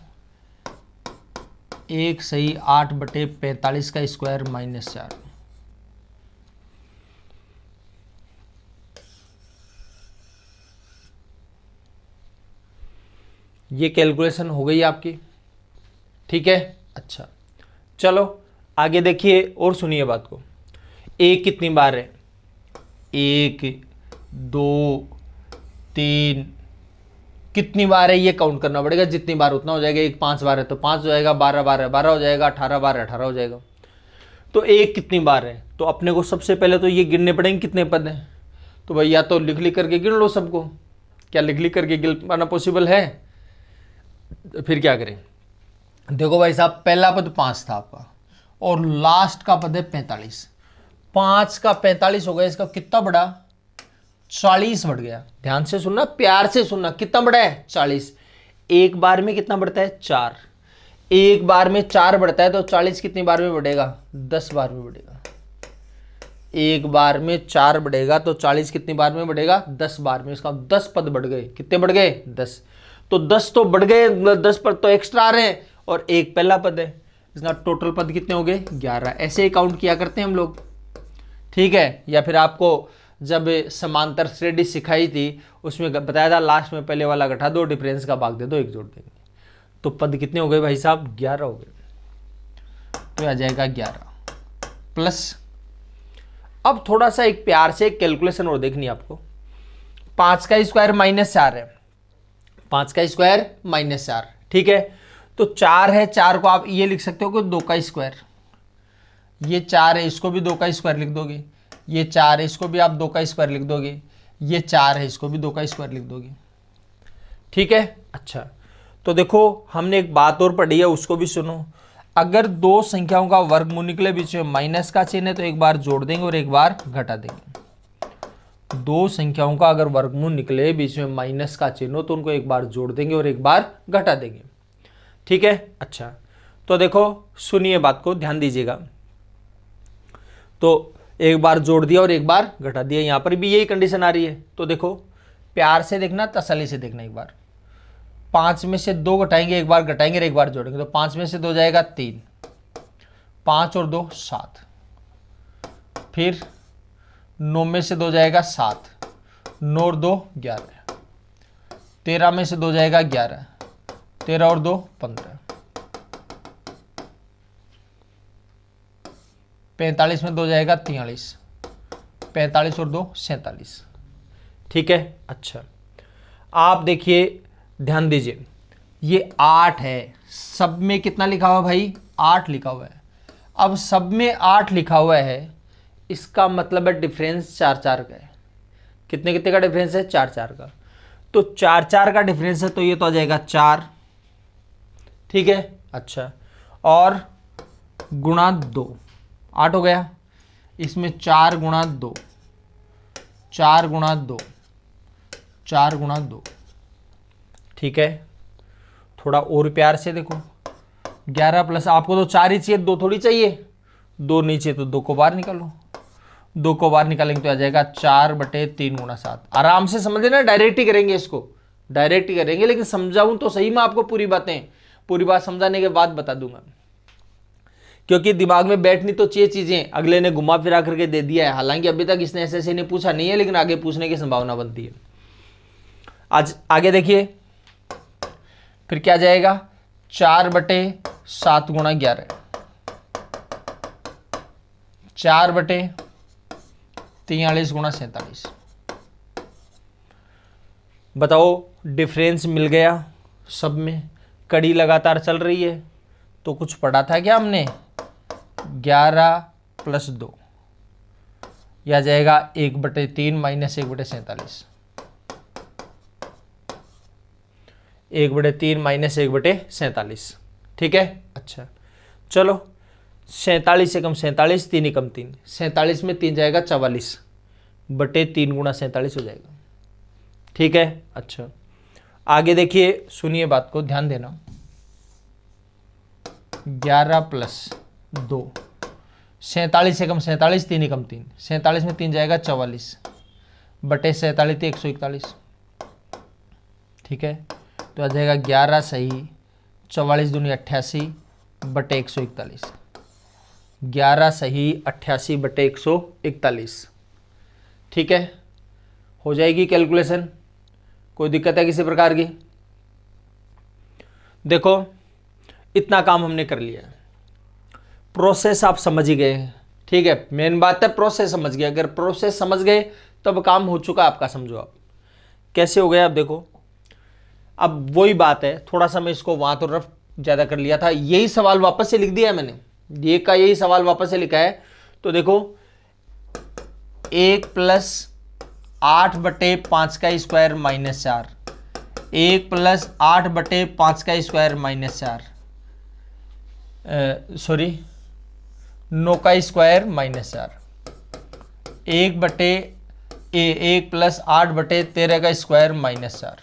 1 सही 8 बटे 45 का स्क्वायर माइनस 4। ये कैलकुलेशन हो गई आपकी। ठीक है, अच्छा चलो आगे देखिए और सुनिए बात को। 1 कितनी बार है? 1 2 3, कितनी बार है ये काउंट करना पड़ेगा, जितनी बार उतना हो जाएगा। 1 5 बार है तो 5 हो जाएगा, 12 बार है 12 हो जाएगा, 18 बार है 18 हो जाएगा। तो 1 कितनी बार है? तो अपने को सबसे पहले तो ये गिनने पड़ेंगे कितने पद हैं। तो भाई या तो लिख लिख करके गिन लो सबको। क्या लिख लिख करके गिन पाना पॉसिबल है? तो फिर क्या करें? देखो भाई साहब, पहला पद 5 था आपका और लास्ट का पद है 45। 5 का 45 हो गया, इसका कितना बड़ा? 40 बढ़ गया। ध्यान से सुनना, प्यार से सुनना, कितना बड़ा है? 40। एक बार में कितना बढ़ता है? 4। एक बार में 4 बढ़ता है तो 40 कितनी बार में बढ़ेगा? 10 बार में बढ़ेगा। एक बार में 4 बढ़ेगा तो 40 कितनी बार में बढ़ेगा? 10 बार में। इसका 10 पद बढ़ गए। कितने बढ़ गए? 10। तो 10 तो बढ़ गए, 10 पद तो एक्स्ट्रा आ रहे हैं और एक पहला पद है। इसका टोटल पद कितने हो गए? 11। ऐसे ही काउंट किया करते हैं हम लोग। ठीक है, या फिर आपको जब समांतर श्रेणी सिखाई थी उसमें बताया था लास्ट में पहले वाला घटा दो, डिफरेंस का भाग दे दो, 1 जोड़ देंगे। तो पद कितने हो गए भाई साहब? 11 हो गए। तो आ जाएगा 11 प्लस। अब थोड़ा सा एक प्यार से एक कैलकुलेशन और देखनी आपको। 5 का स्क्वायर माइनस 4 है, 5 का स्क्वायर माइनस 4। ठीक है, तो 4 है, 4 को आप ये लिख सकते हो कि 2 का स्क्वायर। ये 4 है, इसको भी 2 का स्क्वायर लिख दोगे। ये 4 है, इसको भी आप 2 का स्क्वायर लिख दोगे। ये 4 है, इसको भी 2 का स्क्वायर लिख दोगे। ठीक है, अच्छा तो देखो हमने एक बात और पढ़ी है, उसको भी सुनो। अगर दो संख्याओं का वर्गमूल निकले, बीच में माइनस का चिन्ह है, तो एक बार जोड़ देंगे और एक बार घटा देंगे। दो संख्याओं का अगर वर्गमूल निकले, बीच में माइनस का चिन्ह हो, तो उनको एक बार जोड़ देंगे और एक बार घटा देंगे। ठीक है, अच्छा तो देखो सुनिए बात को, ध्यान दीजिएगा। तो एक बार जोड़ दिया और एक बार घटा दिया, यहां पर भी यही कंडीशन आ रही है। तो देखो प्यार से देखना, तसल्ली से देखना। एक बार 5 में से 2 घटाएंगे, एक बार घटाएंगे और एक बार जोड़ेंगे, तो 5 में से 2 जाएगा 3, 5 और 2 7, फिर 9 में से 2 जाएगा 7, 9 और 2 11, 13 में से 2 जाएगा 11, 13 और 2 15, 45 में 2 जाएगा 43, 45 और 2 47। ठीक है। अच्छा, आप देखिए, ध्यान दीजिए, ये 8 है, सब में कितना लिखा हुआ है भाई? 8 लिखा हुआ है। अब सब में 8 लिखा हुआ है, इसका मतलब है डिफरेंस 4 4 का है। कितने कितने का डिफरेंस है? 4 4 का। तो 4 4 का डिफरेंस है, तो ये तो आ जाएगा 4। ठीक है। अच्छा, और गुणा 2, 8 हो गया। इसमें 4 गुणा 2, 4 गुणा 2, 4 गुणा 2। ठीक है। थोड़ा और प्यार से देखो, 11 प्लस, आपको तो 4 ही चाहिए, 2 थोड़ी चाहिए, 2 नहीं चाहिए तो 2 को बाहर निकालो, 2 को बाहर निकालेंगे तो आ जाएगा 4/3 गुणा 7। आराम से समझ लेना, डायरेक्ट ही करेंगे इसको, डायरेक्ट ही करेंगे, लेकिन समझाऊं तो सही मैं आपको पूरी बातें, पूरी बात समझाने के बाद बता दूंगा, क्योंकि दिमाग में बैठनी तो चाहिए चीजें। अगले ने घुमा फिरा करके दे दिया है, हालांकि अभी तक इसने ऐसे नहीं पूछा नहीं है, लेकिन आगे पूछने की संभावना बनती है। आज आगे देखिए, फिर क्या जाएगा? 4/7 गुणा 11, 4/43 गुणा 47। बताओ, डिफरेंस मिल गया सब में, कड़ी लगातार चल रही है, तो कुछ पढ़ा था क्या हमने? 11 प्लस 2, यह जाएगा 1/3 माइनस 1/47, 1/3 माइनस 1/47। ठीक है। अच्छा, चलो, 47 से कम 47, 3 ही कम 3, 47 में 3 जाएगा 44/3 गुणा 47 हो जाएगा। ठीक है। अच्छा, आगे देखिए, सुनिए बात को, ध्यान देना। 11 प्लस 2, 47 से कम 47, 3 ही कम 3, 47 में 3 जाएगा 44/47, 141। ठीक है। तो आ जाएगा 11 सही 44 दूनी 88/141, 11 सही 88/141। ठीक है। हो जाएगी कैलकुलेशन, कोई दिक्कत है किसी प्रकार की? देखो, इतना काम हमने कर लिया, प्रोसेस आप समझ ही गए। ठीक है, मेन बात है प्रोसेस समझ गए। अगर प्रोसेस समझ गए तब काम हो चुका आपका। समझो आप कैसे हो गया। आप देखो, अब वही बात है, थोड़ा सा मैं इसको वहां तो रफ ज्यादा कर लिया था, यही सवाल वापस से लिख दिया है मैंने, ये का यही सवाल वापस से लिखा है। तो देखो, 1 + 8/5 का स्क्वायर माइनस 4, 1 + 8/5 का स्क्वायर माइनस 4, सॉरी 9 का स्क्वायर माइनस 4, 1 + 8/13 का स्क्वायर माइनस 4।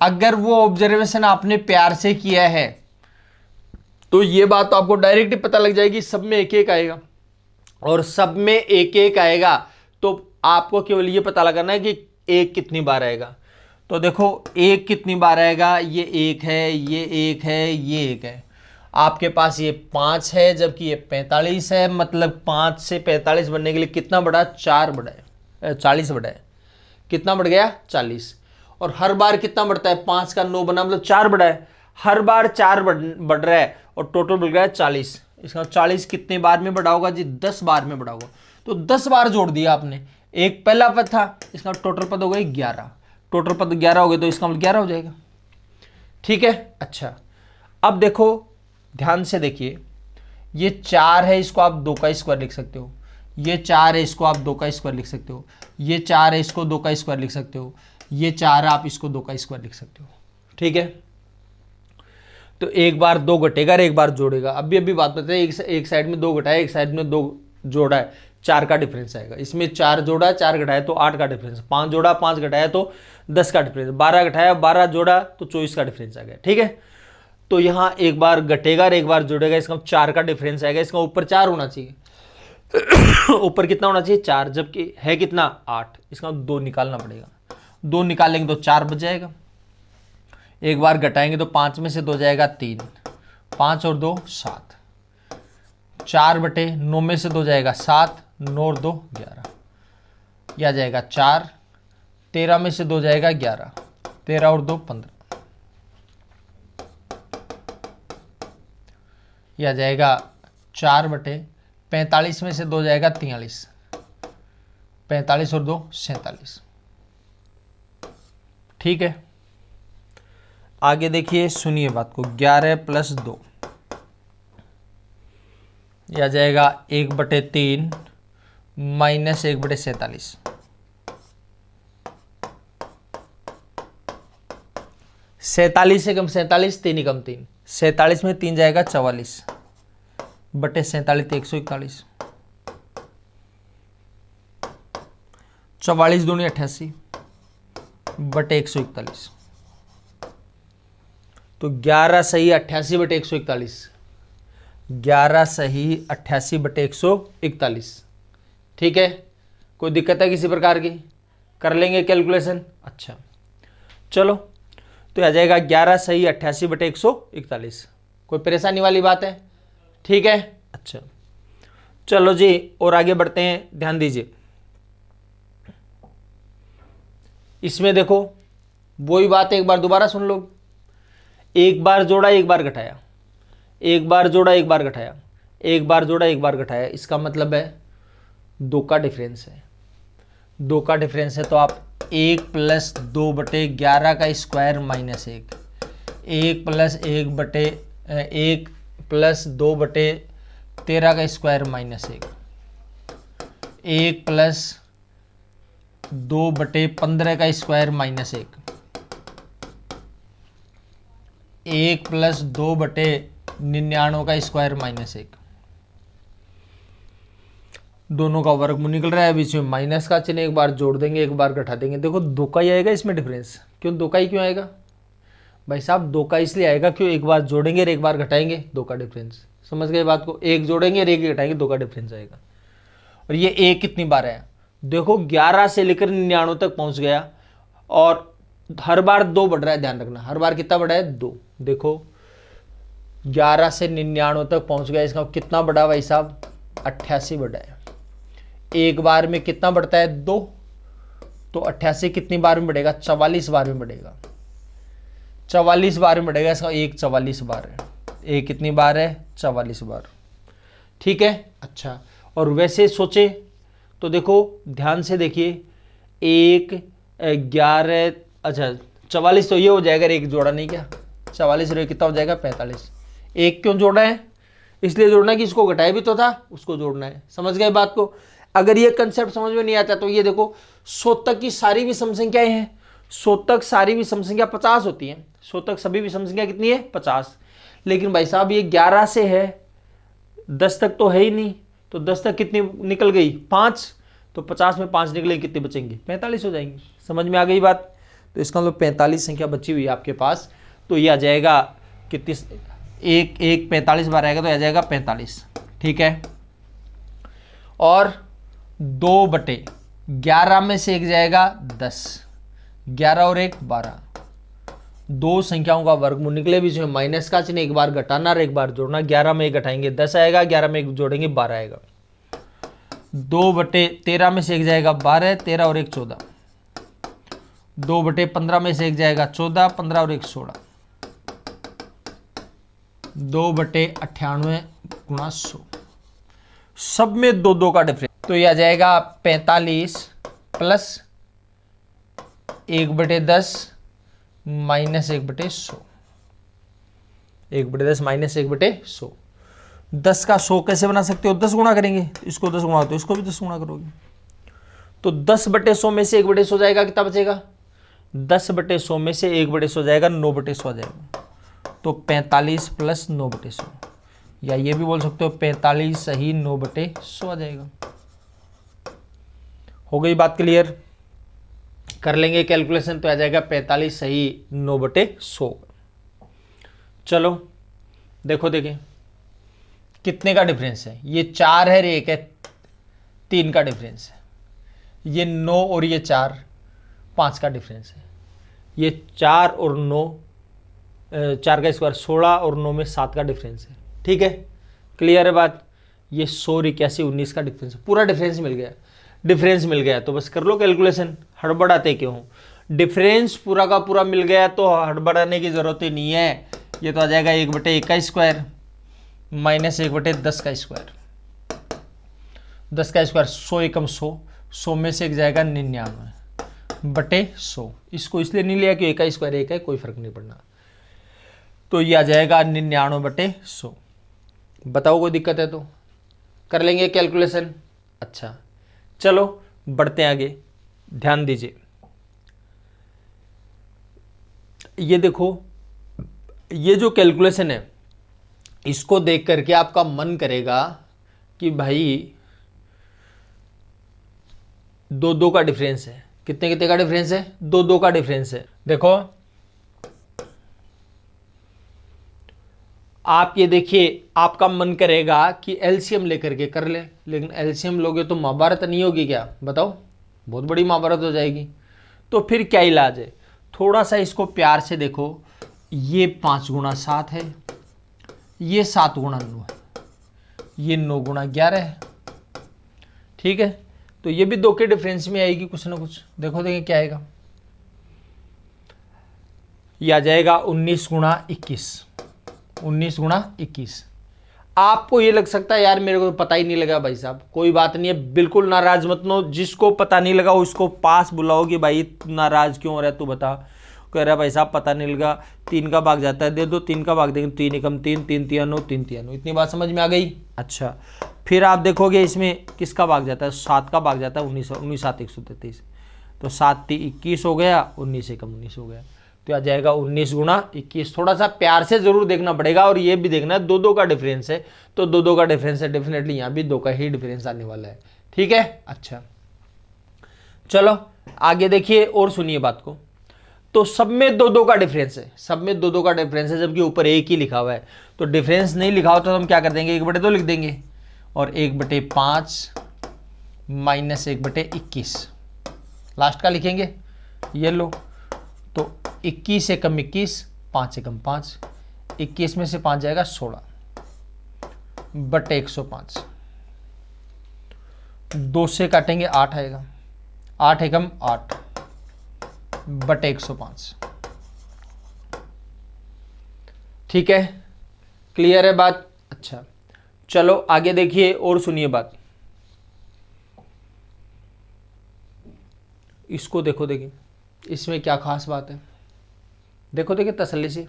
अगर वो ऑब्जर्वेशन आपने प्यार से किया है तो ये बात तो आपको डायरेक्ट ही पता लग जाएगी, सब में एक एक आएगा, और सब में एक एक आएगा तो आपको केवल ये पता लगाना है कि एक कितनी बार आएगा। तो देखो, एक कितनी बार आएगा, ये एक है, ये एक है, ये एक है। आपके पास ये 5 है जबकि ये 45 है, मतलब 5 से 45 बनने के लिए कितना बढ़ा? 4 बढ़ा है, 40 बढ़ा है। कितना बढ़ गया? 40। और हर बार कितना बढ़ता है? 5 का 9 बना, मतलब 4 बढ़ा है। हर बार 4 बढ़ रहा है और टोटल बढ़ गया है 40। इसका 40 कितने बार में बढ़ा होगा जी? 10 बार में बढ़ा होगा। तो 10 बार जोड़ दिया आपने। एक पहला पद था, इसका टोटल पद हो गए 11, टोटल पद 11 हो गए तो इसका मतलब 11 हो जाएगा। ठीक है। अच्छा, अब देखो, ध्यान से देखिए, ये 4 है, इसको आप 2 का स्क्वायर लिख सकते हो, ये 4 है, इसको आप 2 का स्क्वायर लिख सकते हो, ये 4 है, इसको 2 का स्क्वायर लिख सकते हो, ये 4 आप इसको 2 का स्क्वायर लिख सकते हो। ठीक है। तो एक बार 2 घटेगा और एक बार जोड़ेगा। अभी बात बताए, एक साइड में 2 घटाया, एक साइड में 2 जोड़ा है, 4 का डिफरेंस आएगा। इसमें 4 जोड़ा, 4 घटाया तो 8 का डिफरेंस, 5 जोड़ा, 5 घटाया तो 10 का डिफरेंस, 12 घटाया, 12 जोड़ा तो 24 का डिफरेंस आ गया। ठीक है। तो यहाँ एक बार घटेगा और एक बार जोड़ेगा, इसका 4 का डिफरेंस आएगा, इसका ऊपर 4 होना चाहिए। ऊपर कितना होना चाहिए 4, जबकि है कितना 8, इसका 2 निकालना पड़ेगा। 2 निकालेंगे तो 4 बच जाएगा। एक बार घटाएंगे तो 5 में से 2 जाएगा 3, 5 और 2 7, 4/9 में से 2 जाएगा 7, 9 और 2 11, यह आ जाएगा 4, 13 में से 2 जाएगा 11, 13 और 2 15, यह आ जाएगा 4/45 में से 2 जाएगा 43, 45 और 2 47। ठीक है, आगे देखिए, सुनिए बात को। 11 + 2 यह आ जाएगा 1/3 - 1/47। 47 से कम 47, 3 ही कम 3, 47 में 3 जाएगा 44 बटे 47 141, 44 दूनी 88 बटे 141। तो 11 सही 88 बटे 141, 11 सही 88 बटे 141। ठीक है, कोई दिक्कत है किसी प्रकार की? कर लेंगे कैलकुलेशन। अच्छा चलो, तो आ जाएगा 11 सही 88 बटे 141। कोई परेशानी वाली बात है? ठीक है, अच्छा चलो जी, और आगे बढ़ते हैं। ध्यान दीजिए, इसमें देखो वही बात एक बार दोबारा सुन लो। एक बार जोड़ा एक बार घटाया, एक बार जोड़ा एक बार घटाया, एक बार जोड़ा एक बार घटाया, इसका मतलब है 2 का डिफरेंस है। 2 का डिफरेंस है तो आप 1 + 2/11 का स्क्वायर -1, 1 + 2/13 का स्क्वायर -1, 1 + 2/15 का स्क्वायर -1, 1 + 2/99 का स्क्वायर -1। दोनों का वर्गमूल निकल रहा है, बीच में माइनस का चिन्ह, एक बार जोड़ देंगे एक बार घटा देंगे। देखो 2 का ही आएगा इसमें डिफरेंस। क्यों 2 का ही क्यों आएगा भाई साहब? 2 का इसलिए आएगा क्यों एक बार जोड़ेंगे और एक बार घटाएंगे, 2 का डिफरेंस। समझ गए बात को? एक जोड़ेंगे और एक घटाएंगे, 2 का डिफरेंस आएगा। और ये 1 कितनी बार है? देखो 11 से लेकर 99 तक पहुंच गया और हर बार 2 बढ़ रहा है। ध्यान रखना, हर बार कितना बढ़ा है? 2। देखो 11 से 99 तक पहुंच गया, इसका कितना बढ़ा भाई साहब? 88 बढ़ा है। एक बार में कितना बढ़ता है? 2। तो 88 कितनी बार में बढ़ेगा? 44 बार में बढ़ेगा। 44 बार में बढ़ेगा, इसका 1 44 बार है। 1 कितनी बार है? 44 बार। ठीक है, अच्छा। और वैसे सोचे तो देखो ध्यान से देखिए, 1 11, अच्छा 44 तो ये हो जाएगा, एक जोड़ा नहीं क्या? 44 और कितना हो जाएगा? 45। एक क्यों जोड़ा है? इसलिए जोड़ना है कि इसको घटाया भी तो था, उसको जोड़ना है। समझ गए बात को? अगर ये कंसेप्ट समझ में नहीं आता तो ये देखो, शोधक की सारी विषम संख्याएं हैं। शोधक सारी विषम संख्या 50 होती है। शोधक सभी विषम संख्या कितनी है? 50। लेकिन भाई साहब ये 11 से है, 10 तक तो है ही नहीं, तो 10 तक कितनी निकल गई? 5। तो 50 में 5 निकले, कितने बचेंगे? 45 हो जाएंगे। समझ में आ गई बात? तो इसका मतलब 45 संख्या बची हुई है आपके पास। तो ये आ जाएगा कितनी? 1 45 बार आएगा तो आ जाएगा 45। ठीक है, और 2/11 में से 1 जाएगा 10, 11 और 1 12। 2 संख्याओं का वर्गमूल निकले, बीच में माइनस का चिन्ह, एक बार घटाना और एक बार जोड़ना। 11 में 1 घटाएंगे 10 आएगा, 11 में 1 जोड़ेंगे 12 आएगा। 2/13 में से 1 जाएगा 12, 13 और 1 14। 2/15 में से 1 जाएगा 14, 15 और 1 16। 2/98 × 100। सब में 2 का डिफरेंस। तो यह आ जाएगा 45 + 1/10 - 1/100। 1/10 - 1/100। 10 का 100 कैसे बना सकते हो? 10 गुणा करेंगे, इसको 10 गुणा तो इसको भी 10 गुणा करोगे। तो 10/100 में से 1/100 जाएगा, कितना बचेगा? 10/100 में से 1/100 जाएगा, 9/100 आ जाएगा। तो 45 + 9/100, या ये भी बोल सकते हो 45 सही 9/100 आ जाएगा। हो गई बात क्लियर? कर लेंगे कैलकुलेशन तो आ जाएगा 45 सही 9/100। चलो देखो, देखें कितने का डिफरेंस है। ये 4 है, 1 है, 3 का डिफरेंस है, ये 9 और ये 4 5 का डिफरेंस है, ये 4 और 9 4 का स्क्वायर 16 और 9 में 7 का डिफरेंस है। ठीक है, क्लियर है बात। ये 100 81 19 का डिफरेंस है, पूरा डिफरेंस मिल गया। डिफरेंस मिल गया तो बस कर लो कैलकुलेशन, हड़बड़ाते क्यों हो। डिफरेंस पूरा का पूरा मिल गया तो हड़बड़ाने की जरूरत ही नहीं है। ये तो आ जाएगा 1/1 का स्क्वायर माइनस 1/10 का स्क्वायर। 10 का स्क्वायर 100 एकम 100, 100 में से एक जाएगा 99/100। इसको इसलिए नहीं लिया कि 1 का स्क्वायर 1 है, कोई फर्क नहीं पड़ना। तो ये आ जाएगा 99/100। बताओ कोई दिक्कत है तो कर लेंगे कैलकुलेशन। अच्छा चलो बढ़ते हैं आगे, ध्यान दीजिए। ये देखो, ये जो कैलकुलेशन है इसको देख करके आपका मन करेगा कि भाई 2 का डिफरेंस है। कितने कितने का डिफरेंस है? 2 का डिफरेंस है। देखो आप ये देखिए, आपका मन करेगा कि एलसीएम लेकर के कर ले, लेकिन एलसीएम लोगे तो महाभारत नहीं होगी क्या? बताओ, बहुत बड़ी महाभारत हो जाएगी। तो फिर क्या इलाज है? थोड़ा सा इसको प्यार से देखो, ये 5 गुणा 7 है, ये 7 गुणा 9 है, ये 9 गुणा 11 है। ठीक है, तो ये भी 2 के डिफरेंस में आएगी कुछ ना कुछ। देखो देखें क्या आएगा, ये आ जाएगा 19 गुणा 21। 19 गुणा 21। आपको ये लग सकता है यार मेरे को पता ही नहीं लगा। भाई साहब कोई बात नहीं है, बिल्कुल नाराज मत लो। जिसको पता नहीं लगा उसको पास बुलाओ कि भाई नाराज क्यों हो रहा है, तू बता। कह रहा है भाई साहब पता नहीं लगा, 3 का भाग जाता है, दे दो 3 का भाग देंगे, 3 एकम 3, 3 तिया 9, 3 तिया 9। इतनी बात समझ में आ गई? अच्छा फिर आप देखोगे इसमें किसका भाग जाता है? 7 का भाग जाता है। 19 19 7 133, तो 7 × 21 हो गया, 19 एकम 19 हो गया। तो आ जाएगा 19 गुणा 21। थोड़ा सा प्यार से जरूर देखना पड़ेगा, और ये भी देखना है 2 का डिफरेंस है, तो 2 का डिफरेंस है, डेफिनेटली यहाँ भी 2 का ही डिफरेंस आने वाला है। ठीक है, अच्छा चलो आगे देखिए और सुनिए बात को। तो सब में 2 का डिफरेंस है, सब में 2 का डिफरेंस है, जबकि ऊपर 1 ही लिखा हुआ है। तो डिफरेंस नहीं लिखा हो तो हम क्या कर देंगे, 1/2 लिख देंगे, और 1/5 माइनस 1/21 लास्ट का लिखेंगे। ये लो, तो 21 एकम 21, 5 एकम 5, 21 में से 5 जाएगा 16/105। 2 से काटेंगे 8 आएगा, 8 एकम 8/105। ठीक है, क्लियर है बात? अच्छा चलो आगे देखिए और सुनिए बात। इसको देखो, देखिए इसमें क्या खास बात है। देखो देखिए तसल्ली से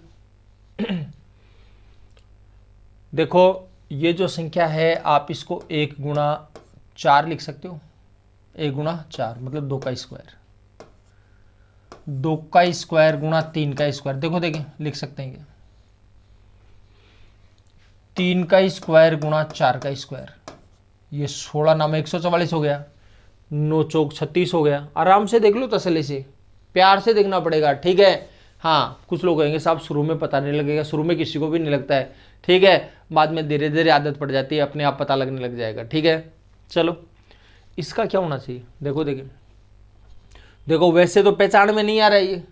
देखो, ये जो संख्या है आप इसको 1 गुणा 4 लिख सकते हो। 1 गुणा 4 मतलब 2 का स्क्वायर, 2 का स्क्वायर गुणा 3 का स्क्वायर। देखो देखिए लिख सकते हैं, 3 का स्क्वायर गुणा 4 का स्क्वायर, ये 16 नाम 144 हो गया, 9 चौक 36 हो गया। आराम से देख लो, तसल्ली से, प्यार से देखना पड़ेगा। ठीक है, हाँ कुछ लोग कहेंगे साहब शुरू में पता नहीं लगेगा, शुरू में किसी को भी नहीं लगता है। ठीक है, बाद में धीरे धीरे आदत पड़ जाती है, अपने आप पता लगने लग जाएगा। ठीक है, चलो इसका क्या होना चाहिए? देखो देखिए, देखो वैसे तो पहचान में नहीं आ रहा है ये,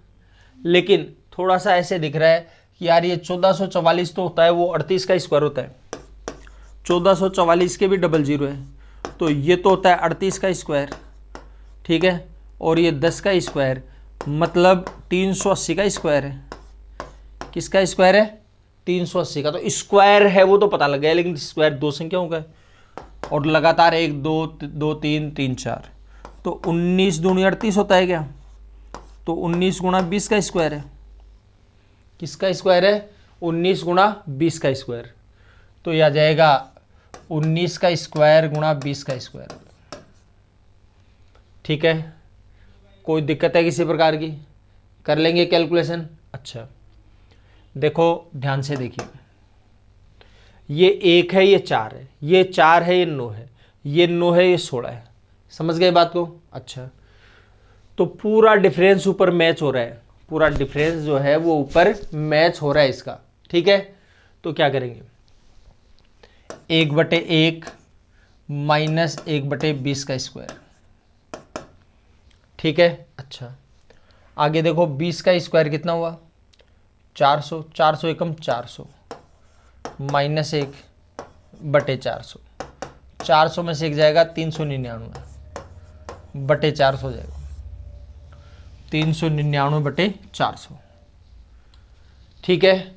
लेकिन थोड़ा सा ऐसे दिख रहा है कि यार ये 1444 तो होता है, वो 38 का स्क्वायर होता है। 1444 के भी डबल जीरो है, तो ये तो होता है 38 का स्क्वायर। ठीक है, और ये 10 का स्क्वायर मतलब 380 का स्क्वायर है। किसका स्क्वायर है? 380 का। तो स्क्वायर है वो तो पता लग गया, लेकिन स्क्वायर 2 संख्याओं का है, और लगातार 1 2 2 3 3 4, तो 19 दूनी 38 होता है क्या? तो 19 गुणा 20 का स्क्वायर है। किसका स्क्वायर है? 19 गुणा 20 का स्क्वायर। तो यह आ जाएगा 19 का स्क्वायर गुणा 20 का स्क्वायर। ठीक है, कोई दिक्कत है किसी प्रकार की? कर लेंगे कैलकुलेशन। अच्छा देखो ध्यान से देखिए, ये 1 है, ये 4 है, ये 4 है, ये 9 है, ये 9 है, ये 16 है। समझ गए बात को? अच्छा, तो पूरा डिफरेंस ऊपर मैच हो रहा है, पूरा डिफरेंस जो है वो ऊपर मैच हो रहा है इसका। ठीक है, तो क्या करेंगे, 1/1 -1/20 का स्क्वायर। ठीक है। अच्छा, आगे देखो 20 का स्क्वायर कितना हुआ 400, 400 एकम 400, -1/400, 400 में से एक जाएगा 399/400 हो जाएगा, 399/400। ठीक है,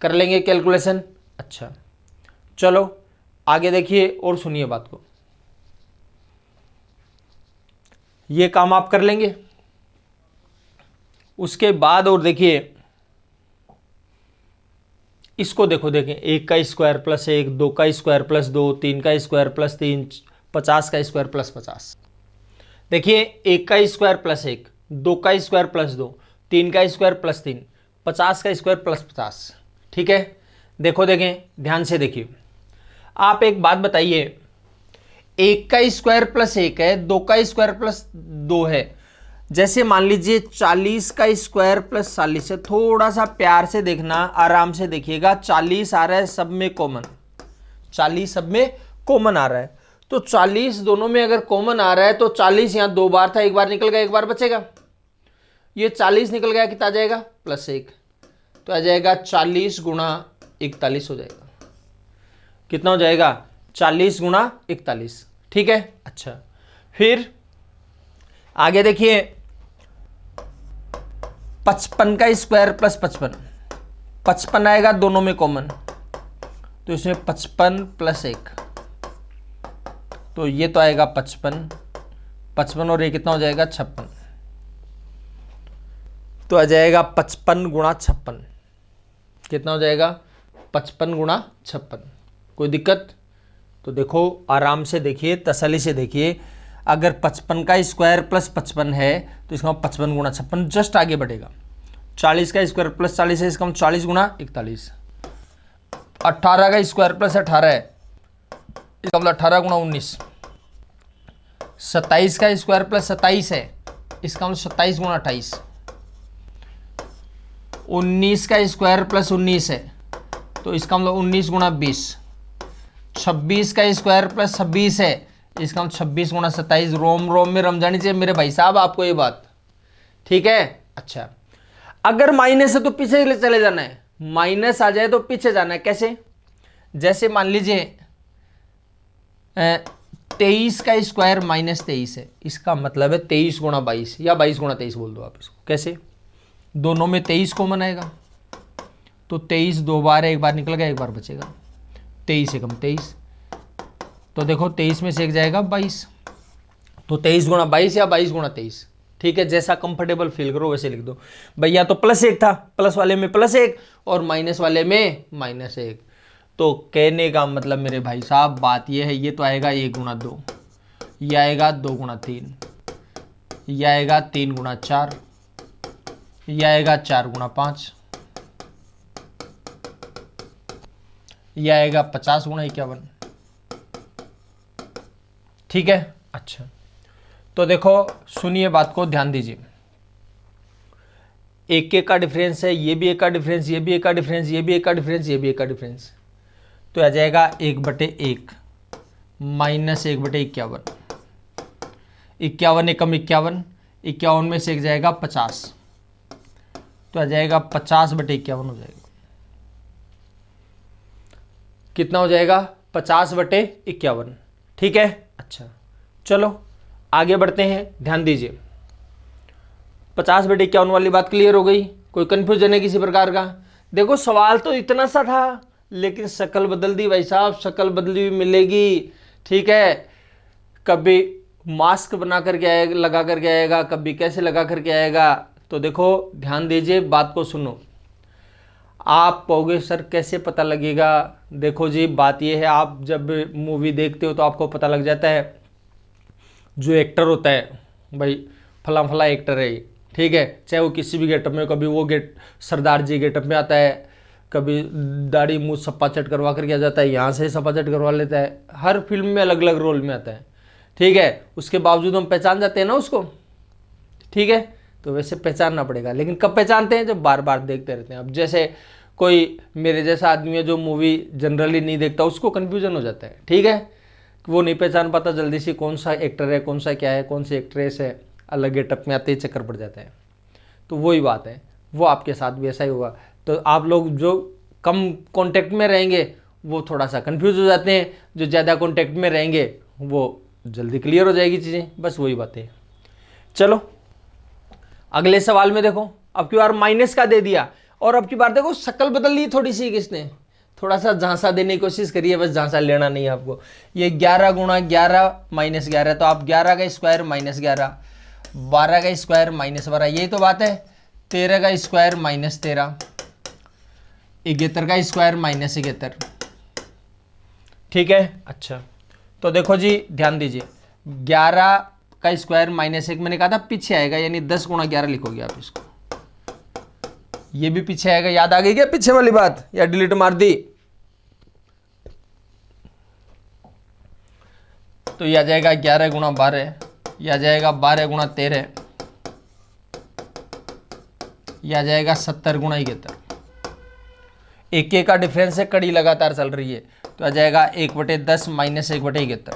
कर लेंगे कैलकुलेशन। अच्छा चलो आगे देखिए और सुनिए बात को, ये काम आप कर लेंगे। उसके बाद और देखिए इसको देखो, देखें 1 का स्क्वायर प्लस 1, 2 का स्क्वायर प्लस 2, 3 का स्क्वायर प्लस 3, 50 का स्क्वायर प्लस 50। देखिए 1 का स्क्वायर प्लस 1, 2 का स्क्वायर प्लस 2, 3 का स्क्वायर प्लस 3, 50 का स्क्वायर प्लस 50। ठीक है, देखो देखें ध्यान से देखिए, आप एक बात बताइए, 1 का स्क्वायर प्लस 1 है, 2 का स्क्वायर प्लस 2 है, जैसे मान लीजिए 40 का स्क्वायर प्लस 40 है, थोड़ा सा प्यार से देखना, आराम से देखिएगा, 40 आ रहा है सब में कॉमन, 40 सब में कॉमन आ रहा है, तो 40 दोनों में अगर कॉमन आ रहा है तो 40 यहां 2 बार था, एक बार निकल गया, एक बार बचेगा, ये 40 निकल गया, कितना आ जाएगा +1, तो आ जाएगा 40 गुणा 41 हो जाएगा, कितना हो जाएगा 40 गुणा 41। ठीक है। अच्छा फिर आगे देखिए 55 का स्क्वायर प्लस 55, 55 आएगा दोनों में कॉमन, तो इसमें 55 + 1, तो ये तो आएगा 55, 55 और ये कितना हो जाएगा 56, तो आ जाएगा 55 गुणा 56, कितना हो जाएगा 55 गुणा 56। कोई दिक्कत? तो देखो आराम से देखिए, तसल्ली से देखिए, अगर 55 का स्क्वायर प्लस 55 है तो इसका 55 गुणा 56 जस्ट आगे बढ़ेगा, 40 का स्क्वायर प्लस 40 है, इसका 40 गुणा 41, 18 का स्क्वायर प्लस 18 है, इसका मतलब 18 गुणा 19, 27 का स्क्वायर प्लस 27 है, इसका मतलब 27 गुणा 28, 19 का स्क्वायर प्लस 19 है, तो इसका मतलब 19 गुणा 20, 26 का स्क्वायर प्लस 26 है, इसका मतलब 26 गुणा 27। रोम रोम में रम जानी चाहिए मेरे भाई साहब आपको ये बात। ठीक है। अच्छा अगर माइनस है तो पीछे चले जाना है, माइनस आ जाए तो पीछे जाना है। कैसे? जैसे मान लीजिए 23 का स्क्वायर -23 है, इसका मतलब है 23 गुणा 22 या 22 गुणा 23 बोल दो आप इसको। कैसे? दोनों में 23 कॉमन आएगा, तो 23 2 बार है, एक बार निकल गया, एक बार बचेगा, 23 से कम 23, तो देखो 23 में से एक जाएगा 22, तो 23 गुणा 22 या 22 गुणा 23। ठीक है, जैसा कंफर्टेबल फील करो वैसे लिख दो भैया। तो +1 था, प्लस वाले में +1 और माइनस वाले में -1, तो कहने का मतलब मेरे भाई साहब बात ये है, ये तो आएगा 1 गुणा 2, ये आएगा 2 गुणा 3, ये आएगा 3 गुणा 4, ये आएगा 4 गुणा 5, ये आएगा 50 गुणा 51। ठीक है। अच्छा तो देखो सुनिए बात को, ध्यान दीजिए, 1 का डिफरेंस है, ये भी 1 का डिफरेंस, ये भी 1 का डिफरेंस, ये भी 1 का डिफरेंस, ये भी 1 का डिफरेंस, तो आ जाएगा 1/1 -1/51, 51 एकम 51, 51 में से एक जाएगा 50, तो आ जाएगा 50/51 हो जाएगा, कितना हो जाएगा 50/51। ठीक है। अच्छा चलो आगे बढ़ते हैं, ध्यान दीजिए, 50/51 वाली बात क्लियर हो गई? कोई कंफ्यूजन है किसी प्रकार का? देखो सवाल तो इतना सा था, लेकिन शक्ल बदल दी भाई साहब, शक्ल बदली हुई मिलेगी। ठीक है, कभी मास्क बना करके आएगा, लगा करके आएगा, कभी कैसे लगा करके आएगा। तो देखो ध्यान दीजिए, बात को सुनो, आप कहोगे सर कैसे पता लगेगा? देखो जी बात यह है, आप जब मूवी देखते हो तो आपको पता लग जाता है, जो एक्टर होता है भाई फला फला एक्टर है, ठीक है, चाहे वो किसी भी गेटअप में, कभी वो सरदार जी गेटअप में आता है, कभी दाढ़ी मुँह सप्पा चट करवा करके आ जाता है, यहाँ से सप्पा चट करवा लेता है, हर फिल्म में अलग अलग रोल में आता है। ठीक है, उसके बावजूद हम पहचान जाते हैं ना उसको। ठीक है, तो वैसे पहचानना पड़ेगा, लेकिन कब पहचानते हैं? जब बार बार देखते रहते हैं। अब जैसे कोई मेरे जैसा आदमी है जो मूवी जनरली नहीं देखता, उसको कन्फ्यूजन हो जाता है। ठीक है, वो नहीं पहचान पाता जल्दी से कौन सा एक्टर है, कौन सा क्या है, कौन सी एक्ट्रेस है, अलग गेटअप में आते ही चक्कर पड़ जाता है। तो वही बात है, वो आपके साथ भी ऐसा ही होगा। तो आप लोग जो कम कांटेक्ट में रहेंगे वो थोड़ा सा कंफ्यूज हो जाते हैं, जो ज़्यादा कांटेक्ट में रहेंगे वो जल्दी क्लियर हो जाएगी चीज़ें, बस वही बातें। चलो अगले सवाल में देखो, अब की बार माइनस का दे दिया और अब की बार देखो शक्ल बदल ली थोड़ी सी, किसने थोड़ा सा झांसा देने की कोशिश करिए, बस झांसा लेना नहीं है आपको। ये 11 गुणा 11 माइनस 11, तो आप 11 का स्क्वायर माइनस 11, 12 का स्क्वायर माइनस 12, यही तो बात है। 13 का स्क्वायर माइनस 13, 71 का स्क्वायर माइनस 71, ठीक है। अच्छा तो देखो जी ध्यान दीजिए, 11 का स्क्वायर माइनस 1 मैंने कहा था पीछे आएगा, यानी 10 गुणा 11 लिखोगे आप इसको, ये भी पीछे आएगा। याद आ गई क्या पीछे वाली बात, या डिलीट मार दी? तो यह आ जाएगा 11 गुणा 12, यह आ जाएगा 12 गुणा 13, यह आ जाएगा 70 गुणा 71। एक एक का डिफरेंस है, कड़ी लगातार चल रही है, तो आ जाएगा 1/10 माइनस 1/71,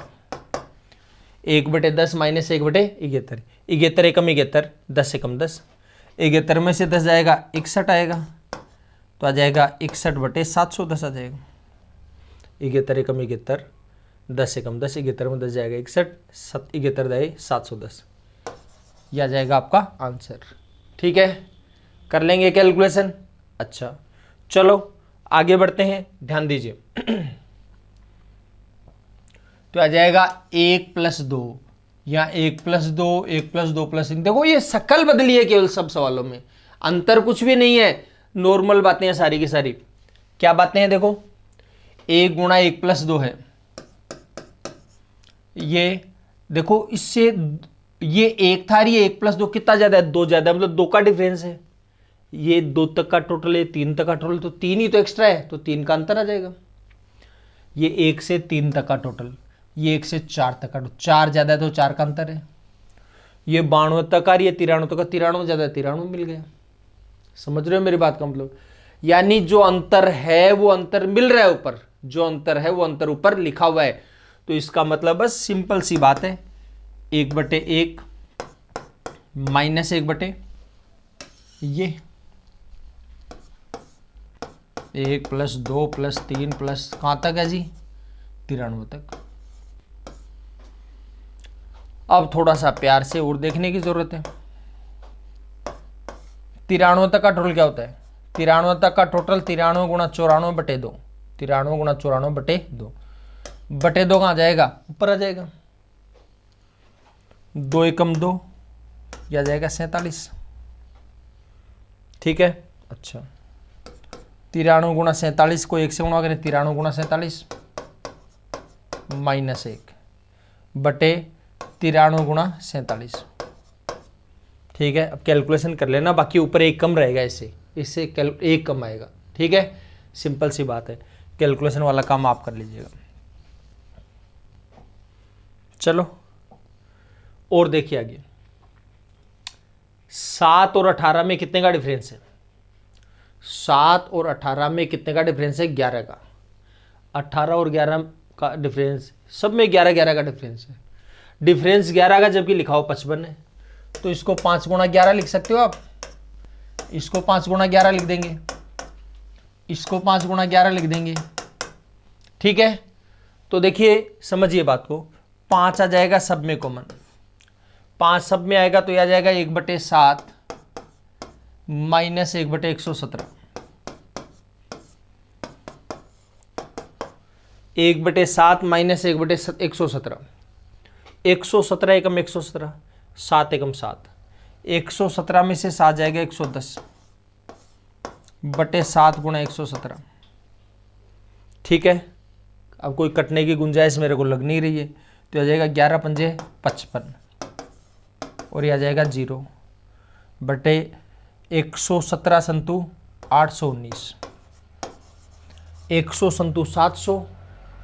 1/10 माइनस 1/71, 71 एकम 71, 10 एकम 10, 71 में से 10 जाएगा 61 आएगा, तो आ जाएगा 61/710 आ जाएगा। 71 एकम 71, 10 एकम 10, 71 में 10 जाएगा 61, 71 दाए 710, यह आ जाएगा आपका आंसर। ठीक है, कर लेंगे कैलकुलेशन। अच्छा चलो आगे बढ़ते हैं, ध्यान दीजिए। तो आ जाएगा 1 + 2, या 1 + 2, 1 + 2 + 3। देखो ये शक्ल बदली है केवल, सब सवालों में अंतर कुछ भी नहीं है, नॉर्मल बातें हैं सारी की सारी। क्या बातें हैं देखो, 1 गुणा 1 + 2 है, ये देखो इससे ये 1 था, ये 1 + 2 कितना ज्यादा है, 2 ज्यादा है, मतलब 2 का डिफरेंस है। ये 2 तक का टोटल है, 3 तक का टोटल, तो 3 ही तो एक्स्ट्रा है, तो 3 का अंतर आ जाएगा। ये 1 से 3 तक का टोटल, ये 1 से 4 तक का, 4 ज्यादा है तो 4 का अंतर है। ये 92 तक आ रही है, 93 तक का, 93 ज्यादा है, 93 मिल गया। समझ रहे हो मेरी बात का मतलब, यानी जो अंतर है वो अंतर मिल रहा है ऊपर, जो अंतर है वो अंतर ऊपर लिखा हुआ है। तो इसका मतलब बस सिंपल सी बात है, 1/1 माइनस 1/, ये 1 + 2 + 3 प्लस कहां तक है जी, 93 तक। अब थोड़ा सा प्यार से और देखने की जरूरत है। 93 तक का टोटल क्या होता है, 93 तक का टोटल 93 गुणा 94/2, 93 गुणा 94/2, बटे 2 कहां जाएगा, ऊपर आ जाएगा। 2 एकम 2, यह जाएगा 47। ठीक है। अच्छा 93 गुणा 47 को 1 से गुणा करें, 93 गुणा 47 -1 बटे 93 गुणा 47। ठीक है, अब कैलकुलेशन कर लेना, बाकी ऊपर 1 कम रहेगा, इससे 1 कम आएगा। ठीक है, सिंपल सी बात है, कैलकुलेशन वाला काम आप कर लीजिएगा। चलो और देखिए आगे, 7 और 18 में कितने का डिफरेंस है, 7 और 18 में कितने का डिफरेंस है, 11 का। 18 और 11 का डिफरेंस, सब में 11-11 का डिफरेंस है। डिफरेंस 11 का जबकि लिखा हो 55 है, तो इसको 5 गुणा 11 लिख सकते हो आप, इसको 5 गुणा 11 लिख देंगे, इसको 5 गुणा 11 लिख देंगे। ठीक है, तो देखिए समझिए बात को, 5 आ जाएगा सब में कॉमन, 5 सब में आएगा तो यह आ जाएगा 1/7 माइनस 1/117, 1/7 माइनस 1/117, 117 एकम 117, 7 एकम 7, 117 में से 7 जाएगा 110 बटे 7 गुणा 117। ठीक है, अब कोई कटने की गुंजाइश मेरे को लग नहीं रही है, तो आ जाएगा 11 पंजे 55 और यह आ जाएगा 0 बटे 117 संतु 819, 100 संतु 700,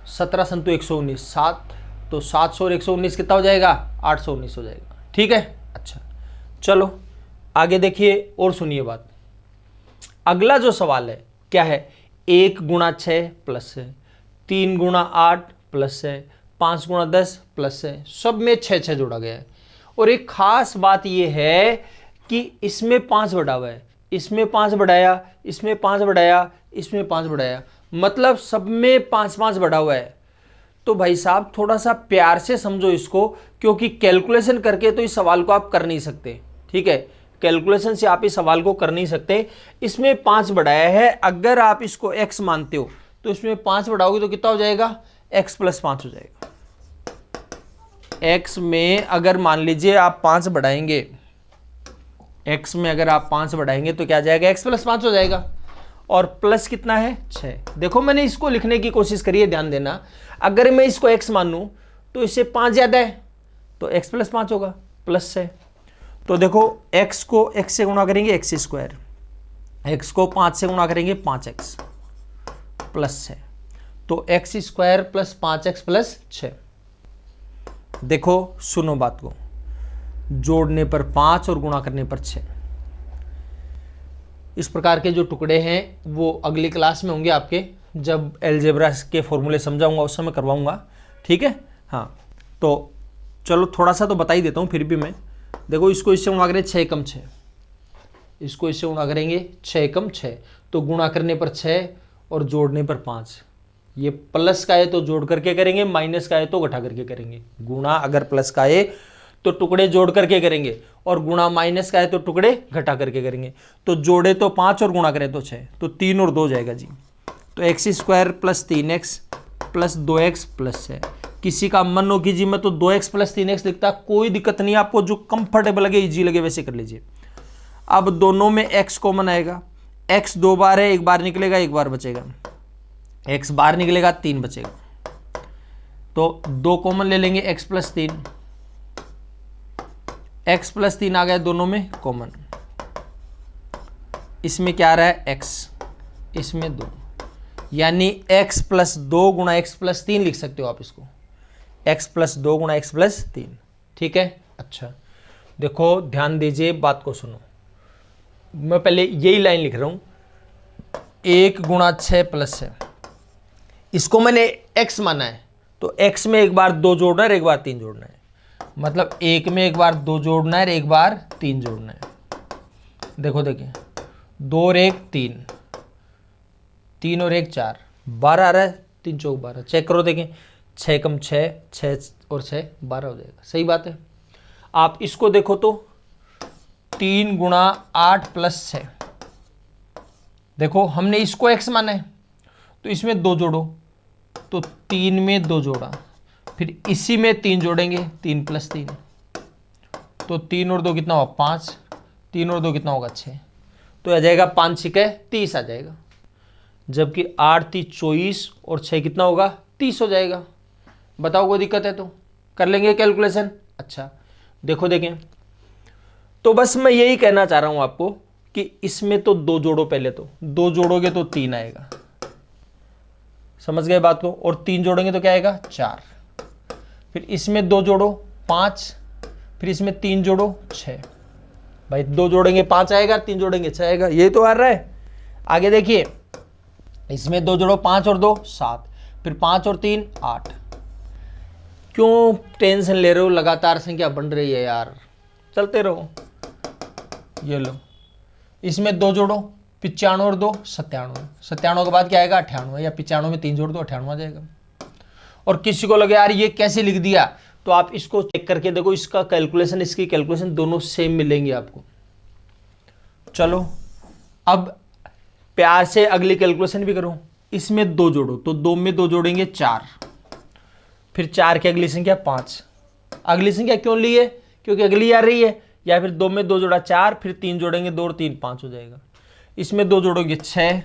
17 संतु 119, 7 तो 700 और 119 कितना हो जाएगा, 819 हो जाएगा। ठीक है। अच्छा चलो आगे देखिए और सुनिए बात। अगला जो सवाल है क्या है, 1 गुणा 6 प्लस है, 3 गुणा 8 प्लस है, 5 गुणा 10 प्लस है, सब में 6 जोड़ा गया है। और एक खास बात यह है कि इसमें 5 बढ़ा हुआ है, इसमें 5 बढ़ाया, इसमें 5 बढ़ाया, इसमें 5 बढ़ाया, मतलब सब में 5 बढ़ा हुआ है। तो भाई साहब थोड़ा सा प्यार से समझो इसको, क्योंकि कैलकुलेशन करके तो इस सवाल को आप कर नहीं सकते, ठीक है, कैलकुलेशन से आप इस सवाल को कर नहीं सकते। इसमें 5 बढ़ाया है, अगर आप इसको x मानते हो तो इसमें 5 बढ़ाओगे तो कितना हो जाएगा, x प्लस 5 हो जाएगा। x में अगर मान लीजिए आप 5 बढ़ाएंगे, x में अगर आप 5 बढ़ाएंगे तो क्या जाएगा, x प्लस 5 हो जाएगा। और प्लस कितना है, 6। देखो मैंने इसको लिखने की कोशिश करी है, ध्यान देना। अगर मैं इसको x मानूं तो इससे 5 ज्यादा है तो x प्लस 5 होगा, प्लस 6। तो देखो x को x से गुणा करेंगे x स्क्वायर, x को 5 से गुणा करेंगे 5x प्लस 6, तो x square plus 5x plus 6। देखो सुनो बात को, जोड़ने पर 5 और गुणा करने पर 6। इस प्रकार के जो टुकड़े हैं वो अगली क्लास में होंगे आपके, जब अलजेब्रा के फॉर्मूले समझाऊंगा उस समय करवाऊंगा, ठीक है। हाँ तो चलो थोड़ा सा तो बता ही देता हूँ फिर भी मैं। देखो इसको इससे गुणा करें 6 कम 6, इसको इससे गुणा करेंगे 6 कम 6, तो गुणा करने पर 6 और जोड़ने पर 5। ये प्लस का है तो जोड़ करके करेंगे, माइनस का है तो घटा करके करेंगे। गुणा अगर प्लस का है तो टुकड़े जोड़ करके करेंगे, और गुणा माइनस का है तो टुकड़े घटा करके करेंगे। तो जोड़े तो 5 और गुणा करें तो 6, तो 3 और 2 हो जाएगा जी। तो x square plus 3x plus 2x plus 6। किसी का मन हो कीजिए मैं तो 2x प्लस 3x लिखता, कोई दिक्कत नहीं, आपको जो कंफर्टेबल लगे इजी लगे वैसे कर लीजिए। अब दोनों में x कॉमन आएगा, x 2 बार है, 1 बार निकलेगा, 1 बार बचेगा, x बार निकलेगा 3 बचेगा, तो 2 कॉमन ले लेंगे, x प्लस 3, x प्लस 3 आ गया दोनों में कॉमन। इसमें क्या आ रहा है x, इसमें 2, यानी x प्लस 2 गुणा x प्लस 3 लिख सकते हो आप इसको, x प्लस 2 गुणा x प्लस 3, ठीक है। अच्छा देखो ध्यान दीजिए, बात को सुनो, मैं पहले यही लाइन लिख रहा हूं, 1 गुणा 6 प्लस 6, इसको मैंने x माना है, तो x में 1 बार 2 जोड़ना है, 1 बार 3 जोड़ना है, मतलब 1 में 1 बार 2 जोड़ना है, 1 बार 3 जोड़ना है। देखो देखिए 2 और 1 3, 3 और 1 4, 12 आ रहा है, 3 चौक 12, चेक करो देखें, 6 कम 6, 6 और 6 12 हो जाएगा, सही बात है। आप इसको देखो तो 3 गुणा 8 प्लस 6, देखो हमने इसको x माना है तो इसमें 2 जोड़ो, तो 3 में 2 जोड़ा, फिर इसी में 3 जोड़ेंगे, 3 प्लस 3, तो 3 और 2 कितना होगा 5, 3 और 2 कितना होगा 6, तो आ जाएगा 5 6 30 आ जाएगा, जबकि 8 3 24 और 6 कितना होगा 30 हो जाएगा। बताओ कोई दिक्कत है तो कर लेंगे कैलकुलेशन। अच्छा देखो देखें, तो बस मैं यही कहना चाह रहा हूं आपको कि इसमें तो 2 जोड़ो, पहले तो 2 जोड़ोगे तो 3 आएगा, समझ गए बात को, और 3 जोड़ेंगे तो क्या आएगा 4, फिर इसमें 2 जोड़ो 5, फिर इसमें 3 जोड़ो 6, भाई 2 जोड़ेंगे 5 आएगा, 3 जोड़ेंगे 6 आएगा, ये तो आ रहा है। आगे देखिए, इसमें 2 जोड़ो 5 और 2 7, फिर 5 और 3 8। क्यों टेंशन ले रहे हो, लगातार संख्या बन रही है यार, चलते रहो। ये लो, इसमें 2 जोड़ो 95 और 2 97, 97 के बाद क्या आएगा 98, या 95 में 3 जोड़ दो 98 आ जाएगा। और किसी को लगे यार ये कैसे लिख दिया, तो आप इसको चेक करके देखो, इसका कैलकुलेशन इसकी कैलकुलेशन दोनों सेम मिलेंगे आपको। चलो अब प्यार से अगली कैलकुलेशन भी करो, इसमें 2 जोड़ो, तो 2 में 2 जोड़ेंगे 4, फिर 4 की अगली संख्या 5। अगली संख्या क्यों ली है, क्योंकि अगली आ रही है, या फिर 2 में 2 जोड़ा 4, फिर 3 जोड़ेंगे 2 और 3 5 हो जाएगा। इसमें 2 जोड़ेंगे 6,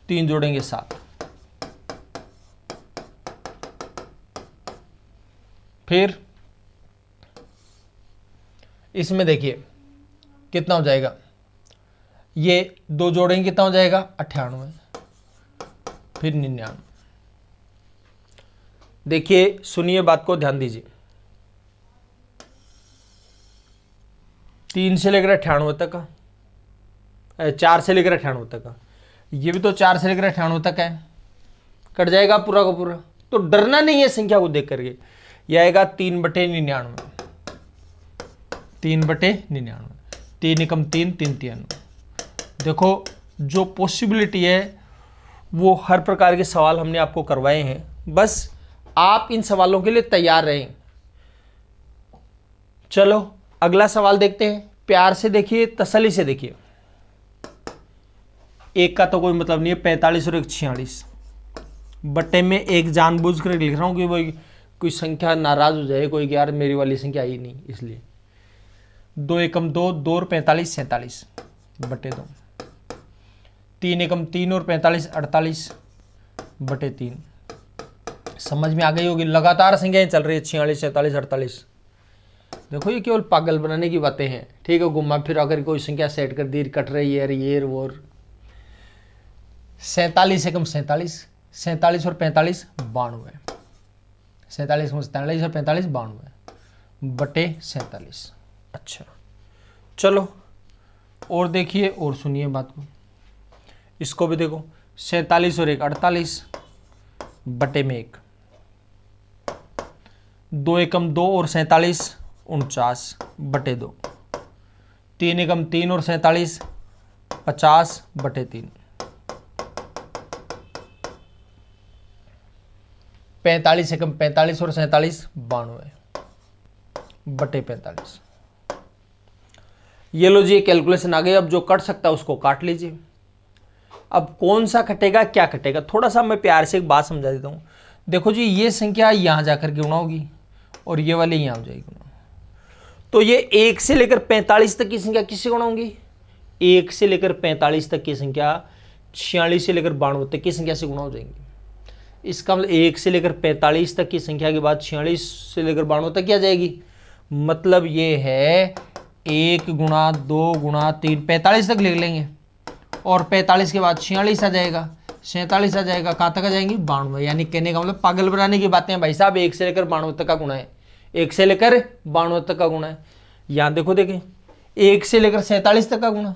3 जोड़ेंगे 7, फिर इसमें देखिए कितना हो जाएगा, ये 2 जोड़ेंगे कितना हो जाएगा 98, फिर 99। देखिए सुनिए बात को, ध्यान दीजिए, 3 से लेकर 98 तक का, 4 से लेकर 98 तक का, ये भी तो 4 से लेकर 98 तक है, कट जाएगा पूरा का पूरा, तो डरना नहीं है संख्या को देख करके। यह आएगा 3/99, 3/99, 3 एकम 3, 3 तियान। देखो जो पॉसिबिलिटी है वो हर प्रकार के सवाल हमने आपको करवाए हैं, बस आप इन सवालों के लिए तैयार रहें। चलो अगला सवाल देखते हैं, प्यार से देखिए, तसल्ली से देखिए। एक का तो कोई मतलब नहीं है, 45 और 46 बटे में एक जानबूझ कर लिख रहा हूं कि वो कोई संख्या नाराज हो जाए कोई कि यार मेरी वाली संख्या आई नहीं, इसलिए 2 एकम 2, 2 और 45 47 बटे 2, 3 एकम 3 और 45 48 बटे 3। समझ में आ गई होगी, लगातार संख्याएं चल रही है 46 47 48। देखो ये केवल पागल बनाने की बातें हैं, ठीक है, घुमा फिरा कर कोई संख्या सेट कर दी, कट रही है ये वो। 47 एकम 47, 47 और 45 92, 47 एकम 47 और 45 92 बटे 47। अच्छा चलो और देखिए और सुनिए बात को, इसको भी देखो, 47 और 1 48 बटे में 1, 2 एकम 2 और 47 49 बटे 2, 3 एकम 3 और 47 50 बटे 3, 45 एकम 45 और 47 92 बटे 45। ये लो जी कैलकुलेशन आ गई। अब जो कट सकता है उसको काट लीजिए। अब कौन सा कटेगा क्या कटेगा, थोड़ा सा मैं प्यार से एक बात समझा देता हूँ। देखो जी ये संख्या यहाँ जाकर के गुणा होगी और ये वाली यहाँ हो जाएगी गुणा, तो ये 1 से लेकर 45 तक की संख्या किससे गुणा होंगी, 1 से लेकर 45 तक की संख्या 46 से लेकर 92 तक की संख्या से गुणा हो जाएंगी। इसका मतलब 1 से लेकर 45 तक की संख्या के बाद 46 से लेकर 92 तक क्या जाएगी, मतलब ये है 1 गुणा 2 गुणा 3, 45 तक लिख लेंगे और 45 के बाद 46 आ जाएगा, 47 आ जाएगा, कहाँ तक आ जाएंगी 92। यानी कहने का मतलब पागल बनाने की बातें हैं भाई साहब, 1 से लेकर 92 तक का गुणा है, 1 से लेकर 92 तक का गुणा है। यहाँ देखो देखें 1 से लेकर 47 तक का गुणा,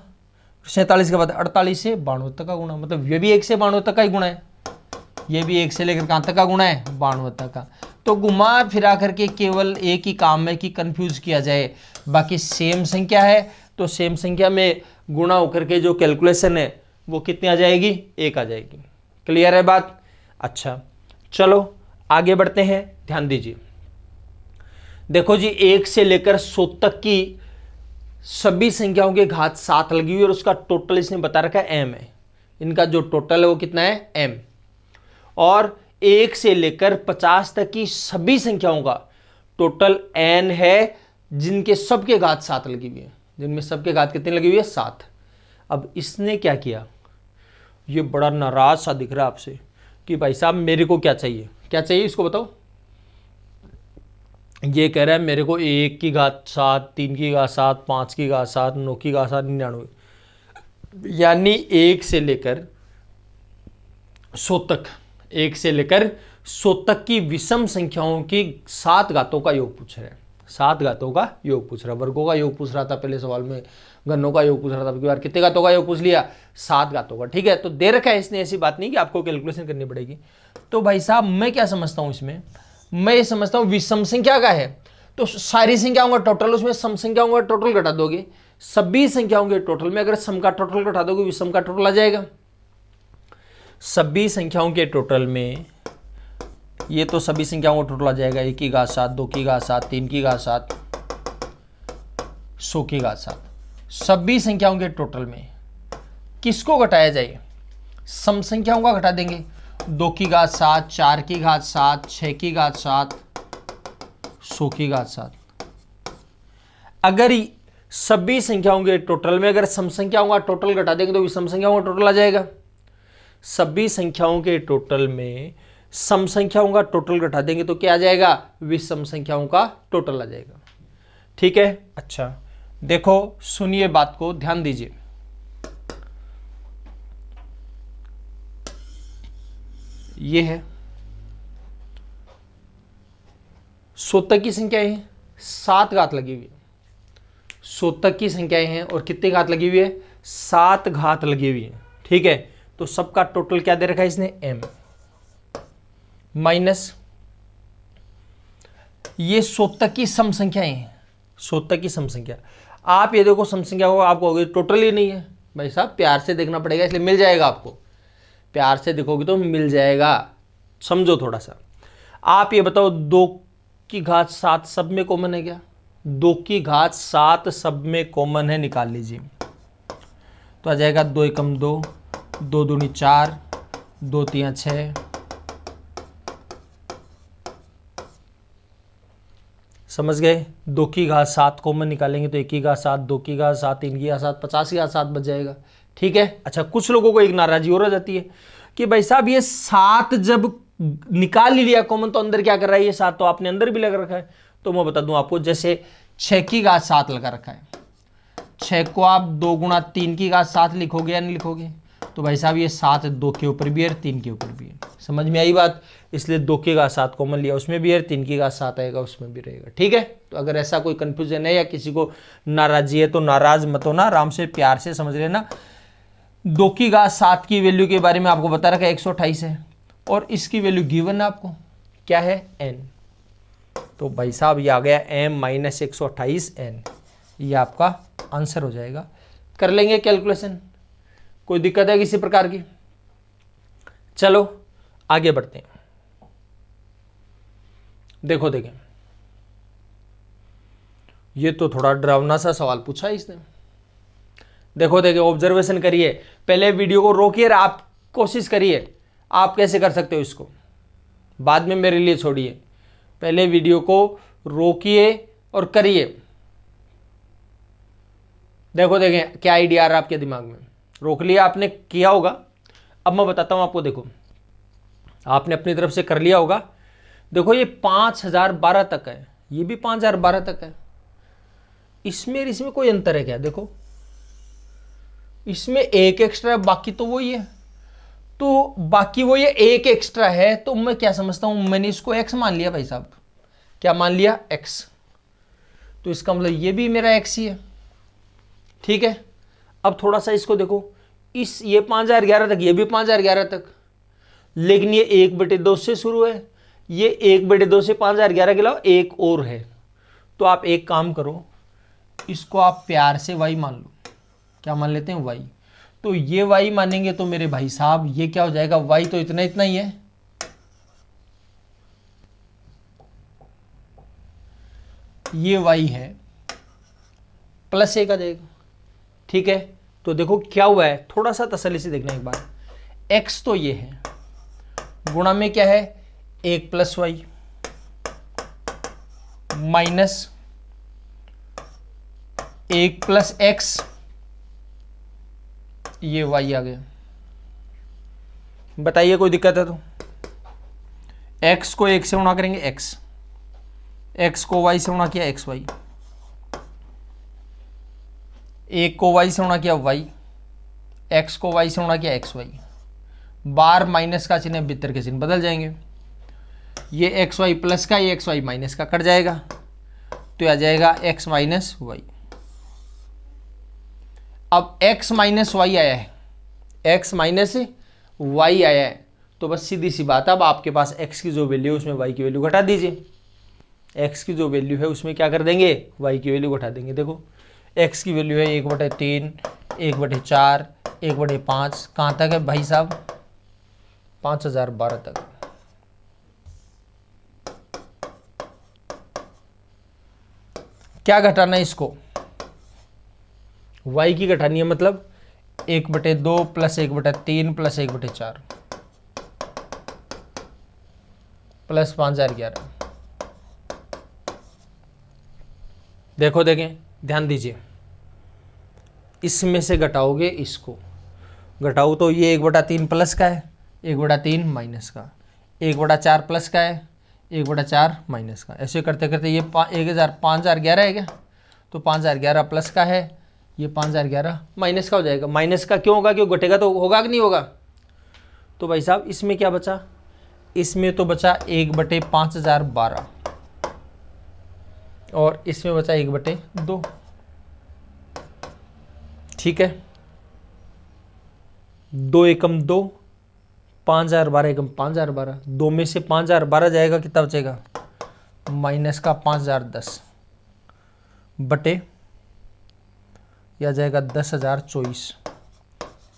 47 के बाद 48 से 92 तक का गुणा, मतलब ये भी 1 से 92 तक का ही गुणा है, ये भी 1 से लेकर कहाँ तक का गुणा है 92 तक का। तो घुमा फिरा करके केवल एक ही काम है कि कंफ्यूज किया जाए, बाकी सेम संख्या है तो सेम संख्या में गुणा होकर के जो कैलकुलेशन है वो कितनी आ जाएगी, 1 आ जाएगी। क्लियर है बात। अच्छा चलो आगे बढ़ते हैं, ध्यान दीजिए। देखो जी 1 से लेकर 100 तक की सभी संख्याओं के घात 7 लगी हुई और उसका टोटल इसने बता रखा है m है, इनका जो टोटल है वो कितना है m। और 1 से लेकर 50 तक की सभी संख्याओं का टोटल n है, जिनके सबके घात 7 लगी हुई है, जिनमें सबके घात कितनी लगी हुई है 7। अब इसने क्या किया, ये बड़ा नाराज सा दिख रहा है आपसे कि भाई साहब मेरे को क्या चाहिए, क्या चाहिए इसको बताओ। ये कह रहा है मेरे को 1 की घात 7, 3 की घात 7, 5 की घात 7, 9 की घात 7, 99, यानी 1 से लेकर 100 तक, 1 से लेकर 100 तक की विषम संख्याओं की 7 घातों का योग पूछ रहा है, 7 घातों का योग पूछ रहा है। वर्गों का योग पूछ रहा था पहले सवाल में, घनों का योग पूछ रहा था, बार कितने घातों का योग पूछ लिया, 7 घातों का। ठीक है, तो दे रखा है इसने, ऐसी बात नहीं कि आपको कैलकुलेशन करनी पड़ेगी। तो भाई साहब मैं क्या समझता हूं इसमें, मैं ये समझता हूं विषम संख्या का है तो सारी संख्याओं का टोटल, उसमें सम संख्याओं का टोटल घटा दोगे, सभी संख्याओं के टोटल में अगर सम का टोटल घटा दोगे विषम का टोटल आ जाएगा। सभी संख्याओं के टोटल में, ये तो सभी संख्याओं का टोटल आ जाएगा, 1 की घात 7, 2 की घात 7, 3 की घात 7, 100 की घात 7। सभी संख्याओं के टोटल में किसको घटाया जाए, सम संख्याओं का घटा देंगे, 2 की घात 7, 4 की घात 7, 6 की घात 7, 100 की घात 7। अगर सभी संख्याओं के टोटल में अगर सम संख्याओं का टोटल घटा देंगे तो विषम संख्याओं का टोटल आ जाएगा। सभी संख्याओं के टोटल में सम संख्याओं का टोटल घटा देंगे तो क्या आ जाएगा, विषम संख्याओं का टोटल आ जाएगा। ठीक है, अच्छा देखो सुनिए बात को, ध्यान दीजिए। ये है 100 तक की संख्याएं हैं, 7 घात लगी हुई है, 100 तक की संख्याएं हैं और कितनी घात लगी हुई है, 7 घात लगी हुई है। ठीक है, तो सबका टोटल क्या दे रखा है इसने, m। माइनस ये शोधक की सम संख्याएं हैं, शोधक की सम संख्या। आप ये देखो सम संख्या को आप कहोगे टोटल ही नहीं है, भाई साहब प्यार से देखना पड़ेगा, इसलिए मिल जाएगा आपको, प्यार से देखोगे तो मिल जाएगा, समझो थोड़ा सा। आप ये बताओ 2 की घात 7 सब में कॉमन है क्या? 2 की घात 7 सब में कॉमन है, निकाल लीजिए। तो आ जाएगा 2 एकम 2, 2 दूनी 4, 2 तियां 6, समझ गए। 2 की घात 7 कॉमन निकालेंगे तो 1 की घात 7, 2 की घात 7, 3 की घात 7, 50 की घात 7 बच जाएगा। ठीक है। अच्छा, कुछ लोगों को एक नाराजी और आ जाती है कि भाई साहब ये 7 जब निकाल ही लिया कॉमन तो अंदर क्या कर रहा है, ये 7 तो आपने अंदर भी लगा रखा है। तो मैं बता दूं आपको, जैसे 6 की घात 7 लगा रखा है, 6 को आप 2 गुणा 3 की घात 7 लिखोगे या नहीं लिखोगे? तो भाई साहब ये 7 2 के ऊपर भी है, 3 के ऊपर भी है, समझ में आई बात? इसलिए 2 की घात 7 कॉमन लिया, उसमें भी है, 3 की घात 7 आएगा उसमें भी रहेगा। ठीक है। तो अगर ऐसा कोई कंफ्यूजन है या किसी को नाराजी है तो नाराज मत होना, आराम से प्यार से समझ लेना। 2 की घात 7 की वैल्यू के बारे में आपको बता रखा है 128 है, और इसकी वैल्यू गिवन है आपको, क्या है? n। तो भाई साहब ये आ गया m माइनस 128 n, ये आपका आंसर हो जाएगा। कर लेंगे कैलकुलेशन, कोई दिक्कत है किसी प्रकार की? चलो आगे बढ़ते हैं। देखो देखें, ये तो थोड़ा डरावना सा सवाल पूछा है इसने। देखो देखें, ऑब्जर्वेशन करिए, पहले वीडियो को रोकिए, आप कोशिश करिए आप कैसे कर सकते हो इसको, बाद में मेरे लिए छोड़िए। पहले वीडियो को रोकिए और करिए। देखो देखें क्या आइडिया आ रहा है आपके दिमाग में। रोक लिया आपने, किया होगा। अब मैं बताता हूं आपको, देखो आपने अपनी तरफ से कर लिया होगा। देखो ये 5012 तक है, ये भी 5012 तक है, इसमें कोई अंतर है क्या? देखो इसमें एक एक्स्ट्रा है, बाकी तो वही है। तो बाकी वो ये एक एक्स्ट्रा है, तो मैं क्या समझता हूं, मैंने इसको x मान लिया भाई साहब। क्या मान लिया? x। तो इसका मतलब ये भी मेरा x ही है। ठीक है। अब थोड़ा सा इसको देखो, इस ये 5011 तक, ये भी 5011 तक, लेकिन ये 1/2 से शुरू है, ये 1/2 से 5011 के अलावा एक और है। तो आप एक काम करो, इसको आप प्यार से y मान लो। क्या मान लेते हैं? y। तो ये y मानेंगे तो मेरे भाई साहब ये क्या हो जाएगा? y तो इतना इतना ही है, ये y है, प्लस 1 आ जाएगा। ठीक है। तो देखो क्या हुआ है, थोड़ा सा तसल्ली से देखना एक बार। x तो ये है, गुणा में क्या है? 1 + y माइनस 1 + x, ये y आ गया। बताइए कोई दिक्कत है तो? x को 1 से गुणा करेंगे x को y से गुणा किया xy, 1 को y से गुणा किया y, x को y से गुणा किया xy, बार माइनस का चिन्ह भीतर के चिन्ह बदल जाएंगे, ये xy प्लस का, ये xy माइनस का कट जाएगा, तो आ जाएगा x माइनस वाई। अब x माइनस वाई आया है, x माइनस वाई आया है, तो बस सीधी सी बात, अब आपके पास x की जो वैल्यू है उसमें y की वैल्यू घटा दीजिए। x की जो वैल्यू है उसमें क्या कर देंगे? y की वैल्यू घटा देंगे। देखो x की वैल्यू है 1/3, 1/4, 1/5, कहाँ तक है भाई साहब? 5012 तक। क्या घटाना है इसको? y की घटानी है, मतलब 1/2 प्लस 1/3 प्लस 1/4 प्लस 5011। देखो देखें, ध्यान दीजिए, इसमें से घटाओगे इसको, घटाओ तो ये 1/3 प्लस का है, 1/3 माइनस का, 1/4 प्लस का है, 1/4 माइनस का, ऐसे करते करते ये 5011 है क्या? तो 5011 प्लस का है, ये 5011 माइनस का हो जाएगा। माइनस का क्यों होगा? क्यों घटेगा तो होगा कि नहीं होगा? तो भाई साहब इसमें क्या बचा? इसमें तो बचा 1/5012 और इसमें बचा 1/2। ठीक है, 2 एकम 2, 5,012 एकम 5,012, 2 में से 5,012 जाएगा, कितना बचेगा? माइनस का 5,010 बटे या जाएगा 10,024।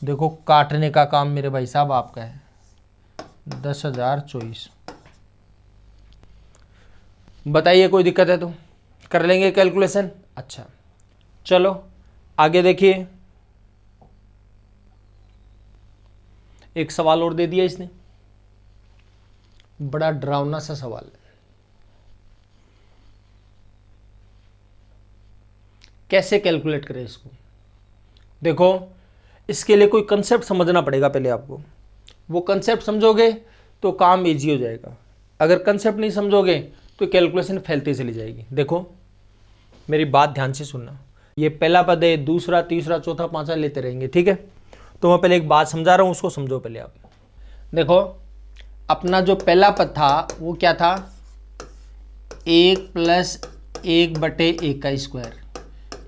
देखो काटने का काम मेरे भाई साहब आपका है। 10,024, बताइए कोई दिक्कत है तो कर लेंगे कैलकुलेशन। अच्छा चलो आगे देखिए, एक सवाल और दे दिया इसने, बड़ा डरावना सा सवाल है। कैसे कैलकुलेट करें इसको? देखो इसके लिए कोई कंसेप्ट समझना पड़ेगा पहले आपको। वो कंसेप्ट समझोगे तो काम इजी हो जाएगा, अगर कंसेप्ट नहीं समझोगे तो कैलकुलेशन फैलती चली जाएगी। देखो मेरी बात ध्यान से सुनना, ये पहला पद है, दूसरा, तीसरा, चौथा, पांचवा लेते रहेंगे, ठीक है? तो मैं पहले एक बात समझा रहा हूं, उसको समझो पहले आप। देखो अपना जो पहला पद था वो क्या था? 1 + 1/1 का स्क्वायर,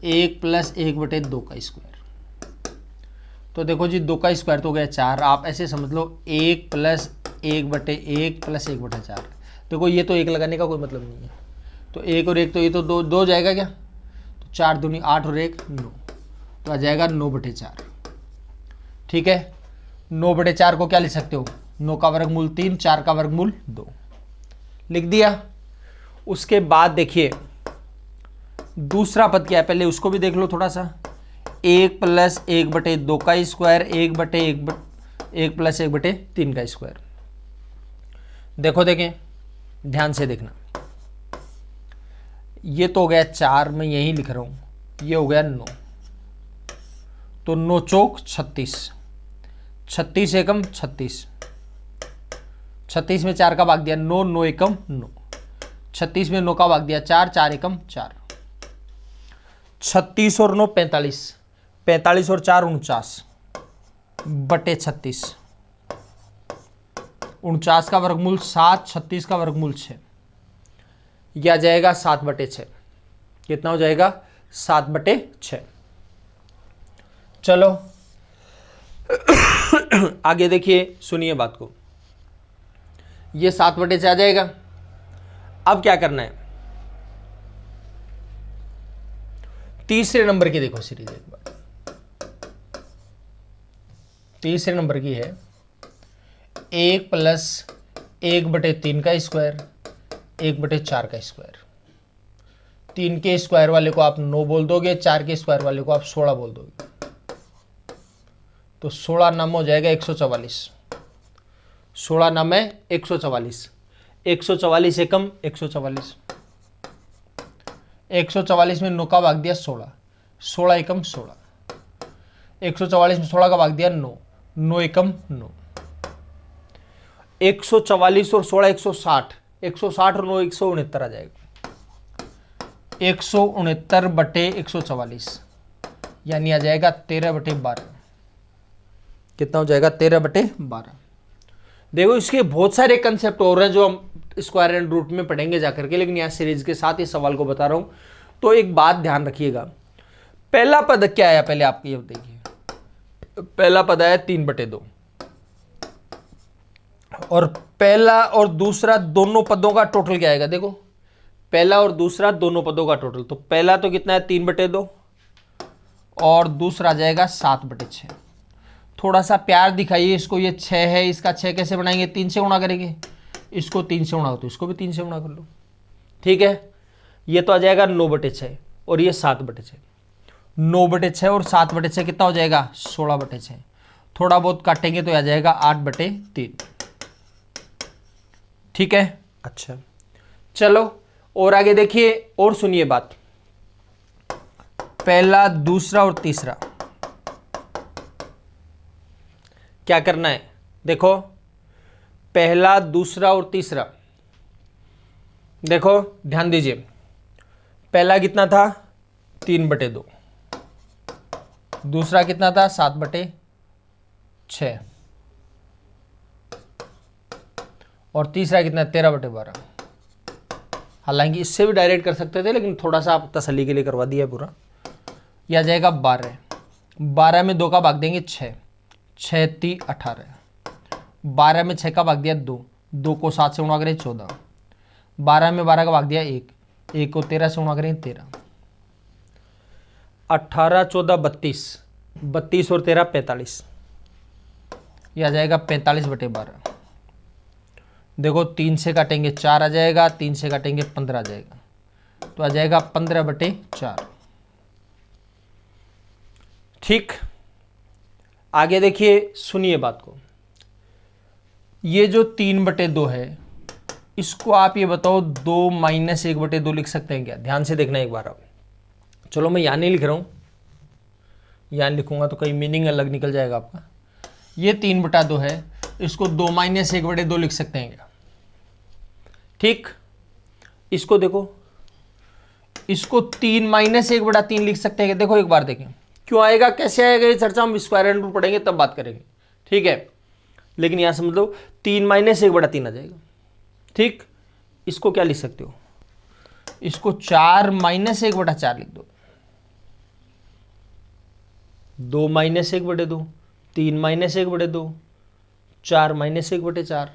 1 + 1/2 का स्क्वायर। तो देखो जी 2 का स्क्वायर तो हो गया 4, आप ऐसे समझ लो 1 + 1/1 + 1/4। देखो ये तो 1 लगाने का कोई मतलब नहीं है, तो 1 और 1 तो ये तो 2 जाएगा क्या? तो 4 दूनी 8 और 1 9, तो आ जाएगा 9/4। ठीक है, 9/4 को क्या लिख सकते हो? 9 का वर्गमूल 3, 4 का वर्गमूल 2, लिख दिया। उसके बाद देखिए दूसरा पद क्या है, पहले उसको भी देख लो थोड़ा सा। 1 + 1/2 का स्क्वायर, 1 + 1/3 का स्क्वायर। देखो देखें ध्यान से देखना, ये तो हो गया 4, मैं यही लिख रहा हूं, ये हो गया 9, तो 9 चौक 36, 36 एकम 36, 36 में 4 का भाग दिया 9, 9 एकम 9, 36 में 9 का भाग दिया 4, 4 एकम 4, 36 और 9 45, 45 और 4 49/36, 49 का वर्गमूल 7, 36 का वर्गमूल 6, यह आ जाएगा 7/6। कितना हो जाएगा? 7/6। चलो आगे देखिए, सुनिए बात को, ये 7/6 आ जाएगा। अब क्या करना है? तीसरे नंबर की देखो सीरीज एक बार, तीसरे नंबर की है 1 + 1/3 का स्क्वायर, 1/4 का स्क्वायर। 3 के स्क्वायर वाले को आप 9 बोल दोगे, 4 के स्क्वायर वाले को आप 16 बोल दोगे, तो 16 नाम हो जाएगा 144, 16 नाम है 144, 144 एकम 144, 144 में 9 का भाग दिया 16, 16 एकम 16, 144 में 16 का भाग दिया 9, 9 एकम 9, 144 और 16 160, 160 और 9 169 आ जाएगा, 169/144, यानी आ जाएगा 13/12। कितना हो जाएगा? 13/12। देखो इसके बहुत सारे कंसेप्ट और हैं जो हम स्क्वायर एंड रूट में पढ़ेंगे जाकर के, लेकिन यहाँ सीरीज के साथ इस सवाल को बता रहा हूं। तो एक बात ध्यान रखिएगा, पहला पद क्या आया पहले आपको ये देखिए, पहला पद आया 3/2, और पहला और दूसरा दोनों पदों का टोटल क्या आएगा? देखो पहला और दूसरा दोनों पदों का टोटल, तो पहला तो कितना है 3/2 और दूसरा जाएगा 7/6। थोड़ा सा प्यार दिखाइए इसको, ये 6 है, इसका 6 कैसे बनाएंगे? 3 से गुणा करेंगे, इसको 3 से गुणा, तो इसको भी 3 से गुणा कर लो, ठीक है? ये तो आ जाएगा 9/6 और ये 7/6, 9/6 और 7/6 कितना हो जाएगा? 16/6। थोड़ा बहुत काटेंगे तो आ जाएगा 8/3, ठीक है? अच्छा चलो और आगे देखिए और सुनिए बात, पहला, दूसरा और तीसरा क्या करना है? देखो पहला, दूसरा और तीसरा, देखो ध्यान दीजिए, पहला कितना था? 3/2, दूसरा कितना था? 7/6, और तीसरा कितना? 13/12। हालांकि इससे भी डायरेक्ट कर सकते थे, लेकिन थोड़ा सा आप तसल्ली के लिए करवा दिया पूरा। यह आ जाएगा 12, 12 में 2 का भाग देंगे 6, 6 × 3 = 18, 12 में 6 का भाग दिया 2, 2 को 7 से गुणा करें 14, 12 में 12 का भाग दिया 1, 1 को 13 से गुणा करें 13, 18 14 32, 32 और 13 45, यह आ जाएगा 45/12। देखो 3 से काटेंगे 4 आ जाएगा, 3 से काटेंगे 15 आ जाएगा, तो आ जाएगा 15/4। ठीक, आगे देखिए, सुनिए बात को। ये जो 3/2 है, इसको आप ये बताओ 2 - 1/2 लिख सकते हैं क्या? ध्यान से देखना एक बार आप। चलो मैं यहाँ नहीं लिख रहा हूँ, यहाँ लिखूंगा तो कहीं मीनिंग अलग निकल जाएगा आपका। ये 3/2 है, इसको 2 - 1/2 लिख सकते हैं क्या? ठीक, इसको देखो, इसको 3 - 1/3 लिख सकते हैं क्या? देखो एक बार देखें, क्यों आएगा, कैसे आएगा, ये चर्चा हम स्क्वायर एंड रूट पढ़ेंगे तब बात करेंगे, ठीक है। लेकिन यहां समझ लो 3 - 1/3 आ जाएगा। ठीक, इसको क्या लिख सकते हो, इसको 4 - 1/4 लिख दो। 2 - 1/2, 3 - 1/2, 4 - 1/4।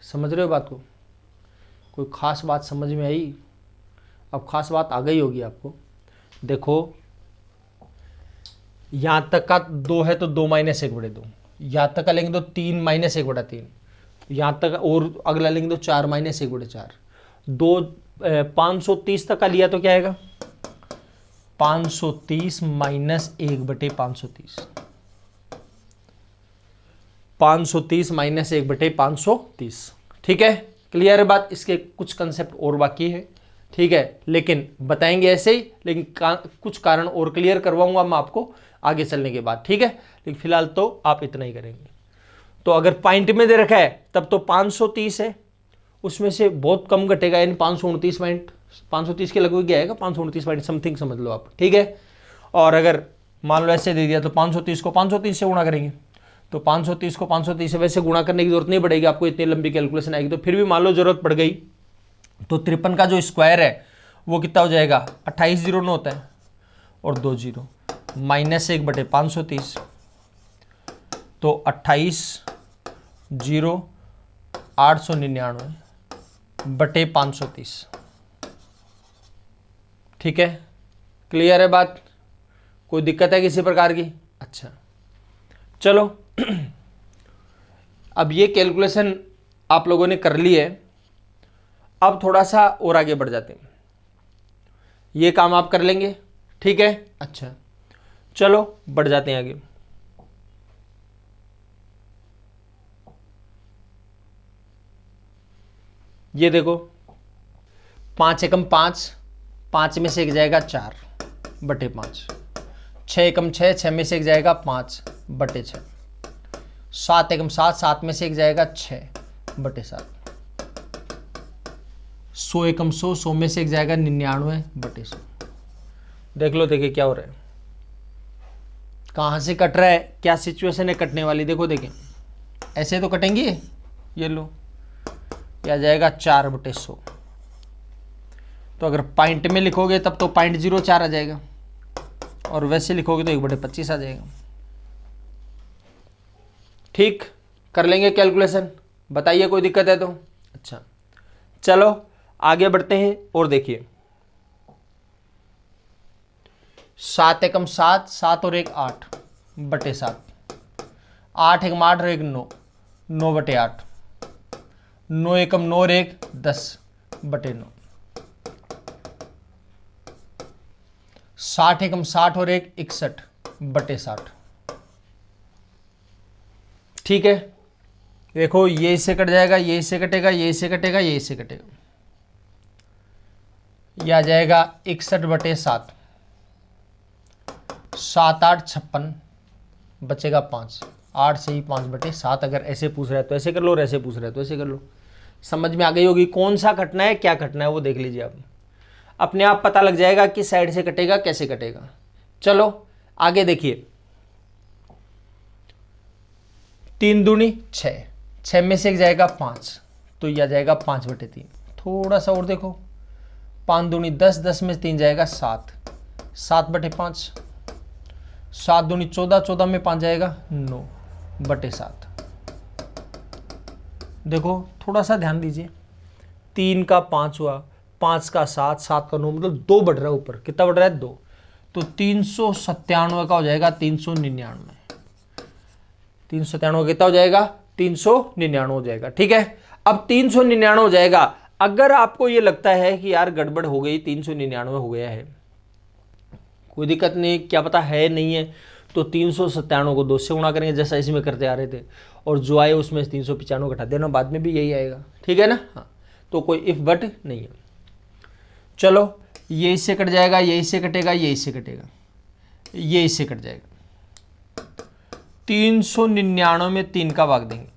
समझ रहे हो बात को? कोई खास बात समझ में आई? अब खास बात आ गई होगी आपको। देखो यहां तक का 2 है तो 2 - 1/2, यहां तक का लेंगे तो 3 - 1/3, यहां तक और अगला लेंगे तो 4 - 1/4। 530 तक का लिया तो क्या आएगा, 530 - 1/530, 530 - 1/530। ठीक है, क्लियर है बात? इसके कुछ कंसेप्ट और बाकी है, ठीक है, लेकिन बताएंगे ऐसे ही, लेकिन कुछ कारण और क्लियर करवाऊंगा मैं आपको आगे चलने के बाद, ठीक है। लेकिन फिलहाल तो आप इतना ही करेंगे। तो अगर पॉइंट में दे रखा है तब तो 530 है, उसमें से बहुत कम घटेगा, यानी 529 पॉइंट, 530 के लगभग क्या आएगा, 529 पॉइंट समथिंग समझ लो आप, ठीक है। और अगर मान लो ऐसे दे दिया तो 530 को 530 से गुणा करेंगे, तो 530 को 530 से वैसे गुणा करने की जरूरत नहीं पड़ेगी आपको, इतनी लंबी कैलकुलेशन आएगी। तो फिर भी मान लो जरूरत पड़ गई तो 53 का जो स्क्वायर है वो कितना हो जाएगा, 28 0 9 होता है और 2 0 -1/530, तो 28 0 899/530। ठीक है, क्लियर है बात? कोई दिक्कत है किसी प्रकार की? अच्छा चलो अब ये कैलकुलेशन आप लोगों ने कर ली है, अब थोड़ा सा और आगे बढ़ जाते हैं, ये काम आप कर लेंगे, ठीक है। अच्छा चलो बढ़ जाते हैं आगे। ये देखो 5 एकम 5, 5 में से एक जाएगा 4/5, 6 एकम 6, 6 में से एक जाएगा 5/6, 7 एकम 7, 7 में से एक जाएगा 6/7, 100 एकम 100, 100 में से एक जाएगा 99/100। देख लो, देखिए क्या हो रहा है, कहाँ से कट रहा है, क्या सिचुएशन है कटने वाली। देखो देखें, ऐसे तो कटेंगे, ये लो, यह आ जाएगा 4/100। तो अगर पॉइंट में लिखोगे तब तो 0.04 आ जाएगा, और वैसे लिखोगे तो 1/25 आ जाएगा। ठीक, कर लेंगे कैलकुलेशन, बताइए कोई दिक्कत है तो। अच्छा चलो आगे बढ़ते हैं और देखिए, 7 एकम 7, 7 और 1 8/7, 8 एकम 8 और 1 9, 9/8, 9 एकम 9 और 1 10/9, 60 एकम 60 और 1 61/60। ठीक है, देखो ये इससे कट जाएगा, ये इससे कटेगा, ये इससे कटेगा, ये इससे कटेगा, यह आ जाएगा 61/7, 7 8 56, बचेगा 5, 8 से ही 5/7। अगर ऐसे पूछ रहा है तो ऐसे कर लो, और ऐसे पूछ रहा है तो ऐसे कर लो। समझ में आ गई होगी कौन सा कटना है, क्या कटना है, वो देख लीजिए आप, अपने आप पता लग जाएगा किस साइड से कटेगा, कैसे कटेगा। चलो आगे देखिए, 3 दूनी 6, 6 में से एक जाएगा 5, तो यह जाएगा 5/3। थोड़ा सा और देखो, 5 दूनी 10, 10 में 3 जाएगा 7, 7/5, 7 दूनी 14, 14 में 5 जाएगा 9/7। देखो थोड़ा सा ध्यान दीजिए, 3 का 5 हुआ, 5 का 7, 7 का 9, मतलब 2 बढ़ रहा है ऊपर, कितना बढ़ रहा है 2, तो 397 का हो जाएगा 399, 397 कितना हो जाएगा 399 हो जाएगा। ठीक है, अब 399 हो जाएगा। अगर आपको ये लगता है कि यार गड़बड़ हो गई, 399 हो गया है, कोई दिक्कत नहीं, क्या पता है नहीं है, तो 397 को 2 से गुणा करेंगे जैसा इसमें करते आ रहे थे, और जो आए उसमें 395 घटा देना, बाद में भी यही आएगा। ठीक है ना, हाँ, तो कोई इफ बट नहीं है। चलो ये इससे कट जाएगा, ये इससे कटेगा, ये इससे कटेगा, ये इससे कट जाएगा। 399 में 3 का भाग देंगे,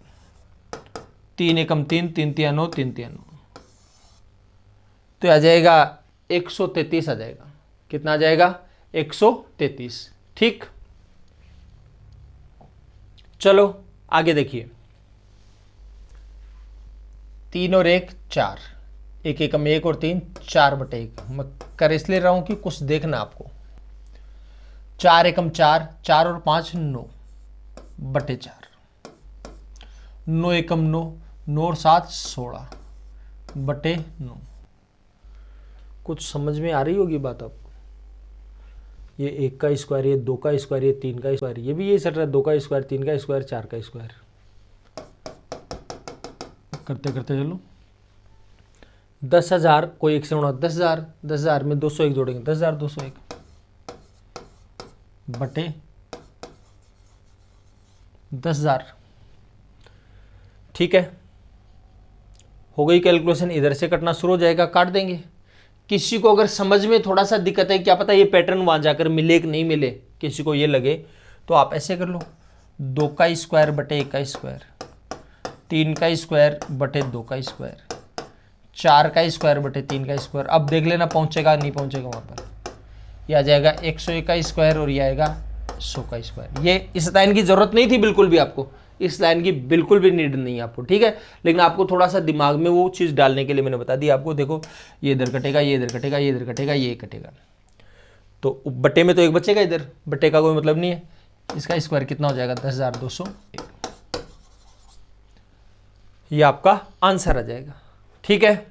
3 एकम 3, 3 तिया 9, 3 तिया 9, तो आ जाएगा 133 आ जाएगा। कितना आ जाएगा 133। ठीक, चलो आगे देखिए, 3 और 1 4, 1 एकम 1 और 3 4/1, मैं कर इसलिए रहा हूं कि कुछ देखना आपको। 4 एकम 4, 4 और 5 9/4, 9 एकम 9, 9 और 7 16/9। कुछ समझ में आ रही होगी बात आपको? ये 1 का स्क्वायर, ये 2 का स्क्वायर, ये 3 का स्क्वायर, ये भी यही चल रहा है, 2 का स्क्वायर, 3 का स्क्वायर, 4 का स्क्वायर, करते करते चलो। 10,000 कोई 1 से गुणा, 10,000, 10,000 में 201 जोड़ेंगे, 10,201 बटे 10,000। ठीक है, हो गई कैलकुलेशन, इधर से कटना शुरू हो जाएगा, काट देंगे। किसी को अगर समझ में थोड़ा सा दिक्कत है, क्या पता ये पैटर्न वहां जाकर मिले कि नहीं मिले, किसी को ये लगे, तो आप ऐसे कर लो, 2 का स्क्वायर बटे 1 का स्क्वायर, 3 का स्क्वायर बटे 2 का स्क्वायर, 4 का स्क्वायर बटे 3 का स्क्वायर। अब देख लेना पहुंचेगा नहीं पहुंचेगा, वहां पर यह आ जाएगा 101 का स्क्वायर और यह आएगा 100 का स्क्वायर। ये इस लाइन की जरूरत नहीं थी बिल्कुल भी, आपको इस लाइन की बिल्कुल भी नीड नहीं है आपको। ठीक है, लेकिन आपको थोड़ा सा दिमाग में वो चीज़ डालने के लिए मैंने बता दी आपको। देखो ये इधर कटेगा, ये इधर कटेगा, ये इधर कटेगा, ये कटेगा, तो बटे में तो 1 बचेगा, इधर बटे का कोई मतलब नहीं है। इसका स्क्वायर कितना हो जाएगा 10,201, ये आपका आंसर आ जाएगा। ठीक है,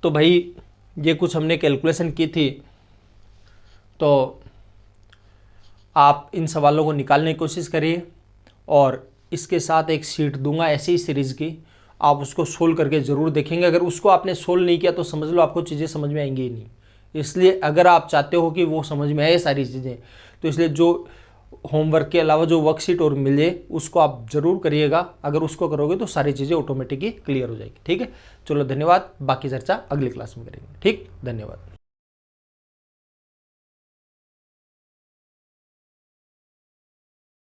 तो भाई ये कुछ हमने कैलकुलेशन की थी, तो आप इन सवालों को निकालने की कोशिश करिए, और इसके साथ एक शीट दूंगा ऐसी ही सीरीज़ की, आप उसको सोल्व करके ज़रूर देखेंगे। अगर उसको आपने सोल्व नहीं किया तो समझ लो आपको चीज़ें समझ में आएंगी ही नहीं। इसलिए अगर आप चाहते हो कि वो समझ में आए सारी चीज़ें, तो इसलिए जो होमवर्क के अलावा जो वर्कशीट और मिले उसको आप ज़रूर करिएगा। अगर उसको करोगे तो सारी चीज़ें ऑटोमेटिकली क्लियर हो जाएगी। ठीक है, चलो धन्यवाद, बाकी चर्चा अगली क्लास में करेंगे। ठीक, धन्यवाद।